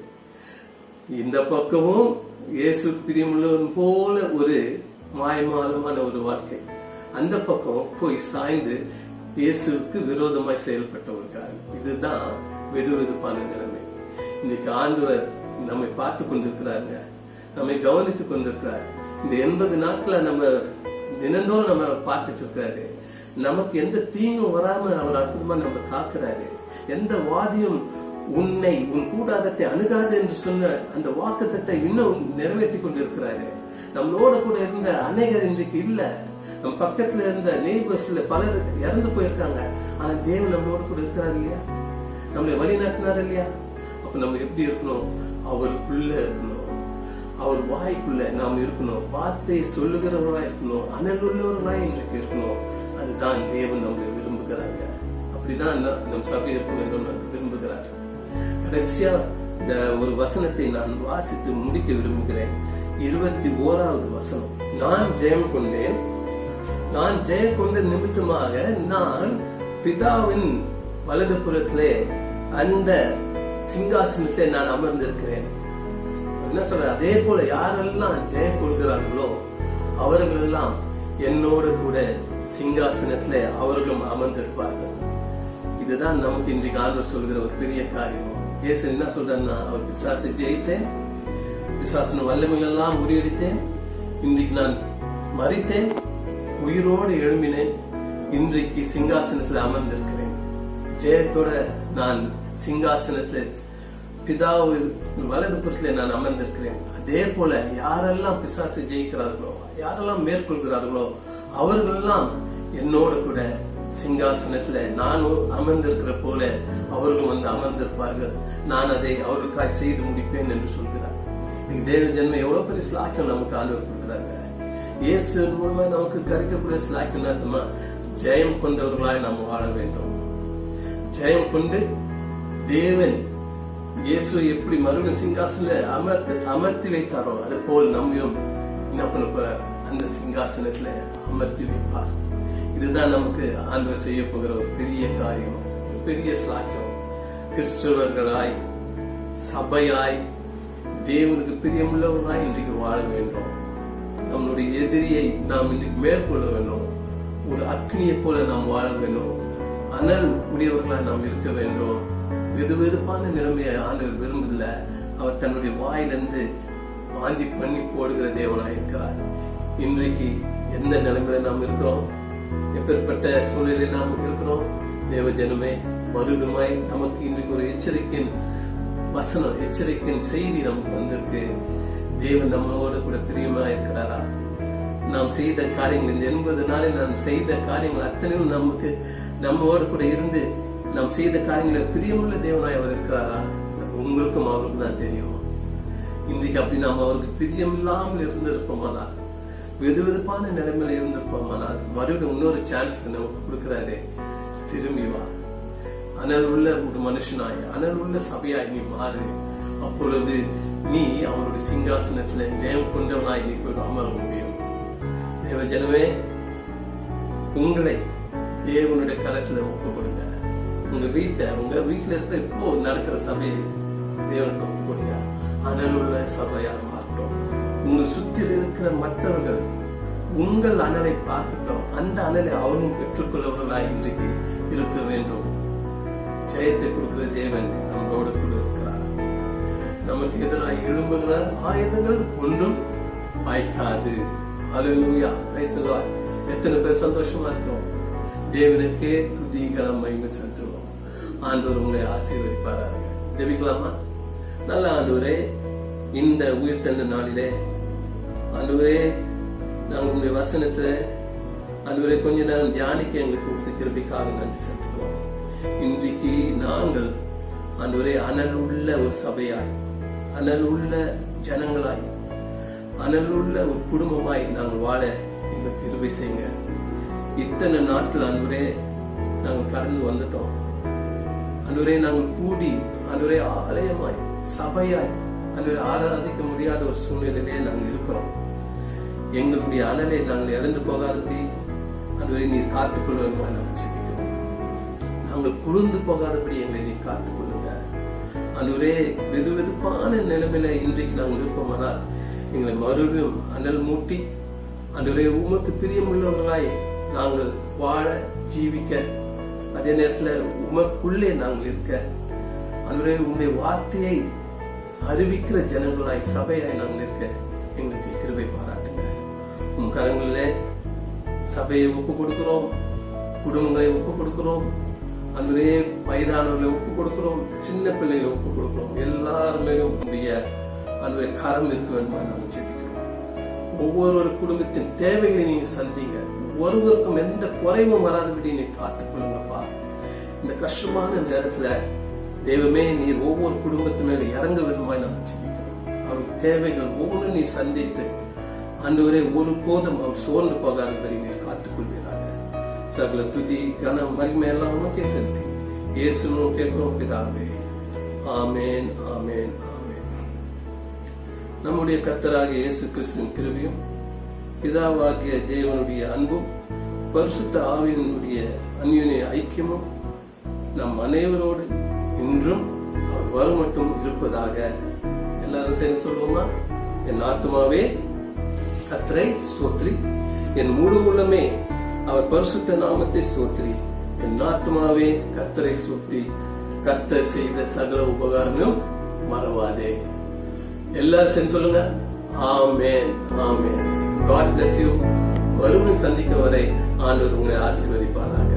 இந்த பக்கமும் இயேசு பிரியமுள்ளவன் போல ஒரு மாயமாலமான ஒரு வாழ்க்கை, அந்த பக்கம் போய் சாய்ந்து இயேசுக்கு விரோதமாய் செயல்பட்ட ஒரு காரியம். இதுதான் வெது வெதுப்பான நிலைமை. இன்னைக்கு ஆண்டவர் நம்மை பார்த்து கொண்டிருக்கிறாருங்க, நம்மை கவனித்துக் கொண்டிருக்கிறார். இந்த 80 நாட்களை நம்ம தினந்தோறும் நம்ம பார்த்துட்டு இருக்காரு. நமக்கு எந்த தீங்கும் வராம அவர் அற்புதமா நம்ம காக்குறாரு. எந்த வாதியும் உன்னை உன் கூடாரத்தை அணுகாது என்று சொன்ன அந்த வாக்குத்தத்தை இன்னும் நிறைவேற்றி கொண்டிருக்கிறாரு. நம்மளோட கூட இருந்த அநேகர் இன்றைக்கு இல்ல. நம்ம பக்கத்துல இருந்த நெய்பர்ஸ்ல பலர் இறந்து போயிருக்காங்க. ஆனா தேவன் நம்மளோட கூட இருக்கிறாரு இல்லையா? நம்மளை வழி நடத்தினார் இல்லையா? அப்ப நம்ம எப்படி இருக்கணும்? அவருக்குள்ள இருக்கணும், அவர் வாய்க்குள்ள நாம் இருக்கணும், வார்த்தையை சொல்லுகிறவர்களா இருக்கணும், அனல் உள்ளவர்களாய் இன்றைக்கு இருக்கணும். அதுதான் தேவன் நம்மளை விரும்புகிறாங்க. அப்படிதான் நம் சபை இருக்க வேண்டும் விரும்புகிறார். கடைசியா இந்த ஒரு வசனத்தை நான் வாசித்து முடிக்க விரும்புகிறேன். 21வது வசனம். நான் ஜெயம் கொண்டேன், நான் ஜெயம் கொண்ட நிமித்தமாக நான் பிதாவின் வலது புறத்திலே அந்த சிங்காசனத்திலே நான் அமர்ந்திருக்கிறேன். என்ன சொல்ற? அதே போல யாரெல்லாம் ஜெயம் கொள்கிறார்களோ அவர்கள் எல்லாம் என்னோட கூட சிங்காசனத்திலே அவர்களும் அமர்ந்திருப்பார்கள். இதுதான் நமக்கு இன்றைக்கு ஆண்டவர் சொல்கிற ஒரு பெரிய காரியம். இயேசு என்ன சொல்றாருன்னா, அவர் பிசாசை ஜெயித்தேன், பிசாசின் வல்லமைகள் எல்லாம் முறியடித்தேன், இன்றைக்கு நான் மரித்தேன், உயிரோடு எழும்பினேன், இன்றைக்கு சிங்காசனத்தில் அமர்ந்திருக்கிறேன். ஜெயத்தோட நான் சிங்காசனத்தில் பிதாவு வலது புறத்திலே நான் அமர்ந்திருக்கிறேன். அதே போல யாரெல்லாம் பிசாசை ஜெயிக்கிறார்களோ, யாரெல்லாம் மேற்கொள்கிறார்களோ அவர்கள் எல்லாம் என்னோட கூட சிங்காசனத்துல நான் அமர்ந்திருக்கிற போல அவர்களும் வந்து அமர்ந்திருப்பார்கள். நான் அதை அவர்களுக்காய் செய்து முடிப்பேன் என்று சொல்கிறார். தேவ ஜென்மம் எவ்வளவு பெரிய ஸ்லாக்கியம் நமக்கு ஆண்டவர் கொடுக்கிறாங்க. இயேசு மூலமா நமக்கு கிடைக்கக்கூடிய ஸ்லாக்கியம் அர்த்தமா, ஜெயம் கொண்டவர்களாய் நாம் வாழ வேண்டும். ஜெயம் கொண்டு தேவன் இயேசு எப்படி மறுபடியும் சிங்காசனத்துல அமர்த்தி வைத்தாரோ அது போல் நம்மையும் என்ன பண்ண போறார்? அந்த சிங்காசனத்துல அமர்த்தி வைப்பார். இதுதான் நமக்கு ஆண்டவர் செய்ய போகிற ஒரு பெரிய காரியம், ஒரு பெரிய ஸ்லாக்கியம். கிறிஸ்தவர்களாய் சபையாய் தேவனுக்கு பிரியமுள்ளவர்களாய் இன்றைக்கு வாழ வேண்டும். நம்மளுடைய எதிரியை நாம் இன்றைக்கு மேற்கொள்ள வேண்டும். ஒரு அக்னியை போல நாம் வாழ வேண்டும். அனல் உடையவர்களாய் நாம் இருக்க வேண்டும். வெது வெதுப்பான நிலைமையை ஆண்டவர் விரும்புதில்ல. அவர் தன்னுடைய வாயிலிருந்து வாந்தி பண்ணி போடுகிற தேவனாய் இருக்கிறார். இன்றைக்கு எந்த நிலைமையில நாம் இருக்கிறோம், எப்பேற்பட்ட சூழ்நிலையில் நாம் இருக்கிறோம்? தேவ ஜனமே, மறுபடியுமாய் நமக்கு இன்றைக்கு ஒரு எச்சரிக்கையின் வசனம், எச்சரிக்கையின் செய்தி நமக்கு வந்திருக்கு. தேவன் நம்மளோட கூட பிரியமா இருக்கிறாரா? நாம் செய்த காரியங்கள், இந்த 80 நாளில் நாம் செய்த காரியங்கள் அத்தனையும் நமக்கு நம்மோடு கூட இருந்து நாம் செய்த காரியங்களை பிரியமுள்ள தேவனாய் அவர் இருக்கிறாரா? உங்களுக்கும் அவருக்கு தான் தெரியும். இன்றைக்கு அப்படி நாம் அவருக்கு பிரியம் இல்லாமல் இருந்திருப்போமானால், வெது வெதுப்பான நிலைமையில இருந்திருப்போமானால், மறுபடியும் இன்னொரு சான்ஸ் நமக்கு கொடுக்கிறாரு. திரும்பி வா, அனல் உள்ள ஒரு மனுஷனாய், அனல் உள்ள சபையாய் நீ மாறு. அப்பொழுது நீ அவருடைய சிங்காசனத்துல ஜெயம் கொண்டவனாய் நீ போய் அமர முடியும். தேவ ஜனமே, உங்களை தேவனுடைய கரத்துல ஒப்பு கொடுங்க. உங்க வீட்டுல இருக்கிற இப்போ நடக்கிற சபையை தேவனுக்கு ஒப்பு கொடுங்க. அனல் உள்ள சபையா மாறட்டும். உங்க சுற்றி இருக்கிற மற்றவர்கள் உங்கள் அனலை பார்க்கட்டும். அந்த அனலை அவரும் பெற்றுக்கொள்ளவர்களாய் இன்றைக்கு இருக்க வேண்டும். ஜெயத்தை கொடுக்கிற தேவன் நம்மளோட கூட இருக்கிறார். நமக்கு எதிராக எழும்புகிற ஆயுதங்கள் ஒன்றும் வாய்க்காது. ஹல்லேலூயா, பிரைஸ் தி லார்ட். எத்தனை பேர் சந்தோஷமா இருக்கிறோம்? தேவனுக்கே துதி கனம் மகிமை செலுத்துவோம். ஆண்டவர் உங்களை ஆசீர்வதிப்பாராக. ஜெபிக்கலாமா? நல்ல ஆண்டவரே, இந்த உயிர்த்தெழுந்த நாளிலே ஆண்டவரே, நாங்கள் உங்களுடைய வசனத்தை ஆண்டவரே கொஞ்ச நேரம் தியானிக்க எங்களுக்கு கொடுத்த கிருபைக்காக நன்றி செலுத்துகிறோம். இன்றைக்கு நாங்கள் ஆண்டவரே அனல் உள்ள ஒரு சபையாய், அனல் உள்ள ஜனங்களாய், அனல் உள்ள ஒரு குடும்பமாய் நாங்கள் வாழ எங்களுக்கு கிருபை செய்யுங்க. இத்தனை நாட்கள் ஆண்டவரே நாங்கள் கடந்து வந்துட்டோம். ஆண்டவரே நாங்கள் கூடி ஆண்டவரே ஆலயமாய், சபையாய் ஆண்டவரே ஆராதிக்க முடியாத ஒரு சூழ்நிலையிலே நாங்கள் இருக்கிறோம். எங்களுடைய அனலை நாங்கள் இழந்து போகாதபடி ஆண்டவரே நீர் காத்துக்கொள்வதுமாய் நாங்கள் ஜெபிக்கிறோம். நாங்கள் குளிர்ந்து போகாதபடி எங்களை நீர் காத்துக்கொள்ளுங்க. ஆண்டவரே, வெது வெதுப்பான நிலைமையில இன்றைக்கு நாங்கள் இருப்போமானால் எங்களை மறுபடியும் அனல் மூட்டி ஆண்டவரே உமக்கு பிரியமுள்ளவர்களாய் நாங்கள் வாழ, ஜீவிக்க, அதே நேரத்துல உமக்குள்ளே நாங்கள் இருக்க ஆண்டவரே உங்களுடைய வார்த்தையை அறிவிக்கிற ஜனங்களாய், சபையாய் நாங்கள் இருக்க எங்களுக்கு கிருபை பாராட்டுங்க. உன் கரங்களிலே சபையை ஒப்பு கொடுக்கிறோம், குடும்பங்களை ஒப்பு கொடுக்கிறோம், அன்றைய வயதானவர்களை ஒப்பு கொடுக்கிறோம், சின்ன பிள்ளைகளை ஒப்பு கொடுக்கிறோம். எல்லாருமே உங்களுடைய அன்றைய கரம் இருக்க வேண்டும் நாங்கள் ஜெபிக்கிறோம். ஒவ்வொரு குடும்பத்தின் தேவைகளை நீங்க சந்திங்க. ஒருவருக்கும் எந்த குறைவும் வராதபடி நீங்க காத்துக்கொள்ளுங்கப்பா. இந்த கஷ்டமான நேரத்துல தெய்வமே நீர் ஒவ்வொரு குடும்பத்து மேல இறங்க வேண்டுமாய் நாங்கள் ஜெபிக்கிறோம். அவருக்கு தேவைகள் ஒவ்வொன்றும் நீர் சந்தித்து ஆண்டவரே ஒரு போதும் அவர் சோர்ந்து போகாதபடி நீர் காத்துக்கொள்வீராக. சகல துதி கனம் மகிமை எல்லாம் உனக்கே செலுத்தி இயேசுவின் கேட்கிறோம் பிதாவே. ஆமேன், ஆமேன், ஆமேன். நம்முடைய கர்த்தராகிய இயேசு கிறிஸ்துவின் கிருபையும் பிதாவாகிய தேவனுடைய அன்பும் பரிசுத்த ஆவியினுடைய அந்யோன்ய ஐக்கியமும் நம் அனைவரோடு இன்றும் அவர் வரும் மட்டும் இருப்பதாக. எல்லாரும் சேர்ந்து சொல்லுவோமா? என் ஆத்துமாவே கர்த்தரை ஸ்தோத்திரி, என் முழு உள்ளமே அவர் பரிசுத்த நாமத்தை ஸ்தோத்திரி. என் ஆத்துமாவே கர்த்தரை ஸ்தோத்திரி, கர்த்தர் செய்த சகல உபகாரங்களும் மறவாதே. எல்லாரும் சேர்ந்து சொல்லுங்க. ஆமென், ஆமென். God bless you. வறுமை சந்திக்கும் வரை ஆண்டவர் உங்களை ஆசீர்வதிப்பாராக.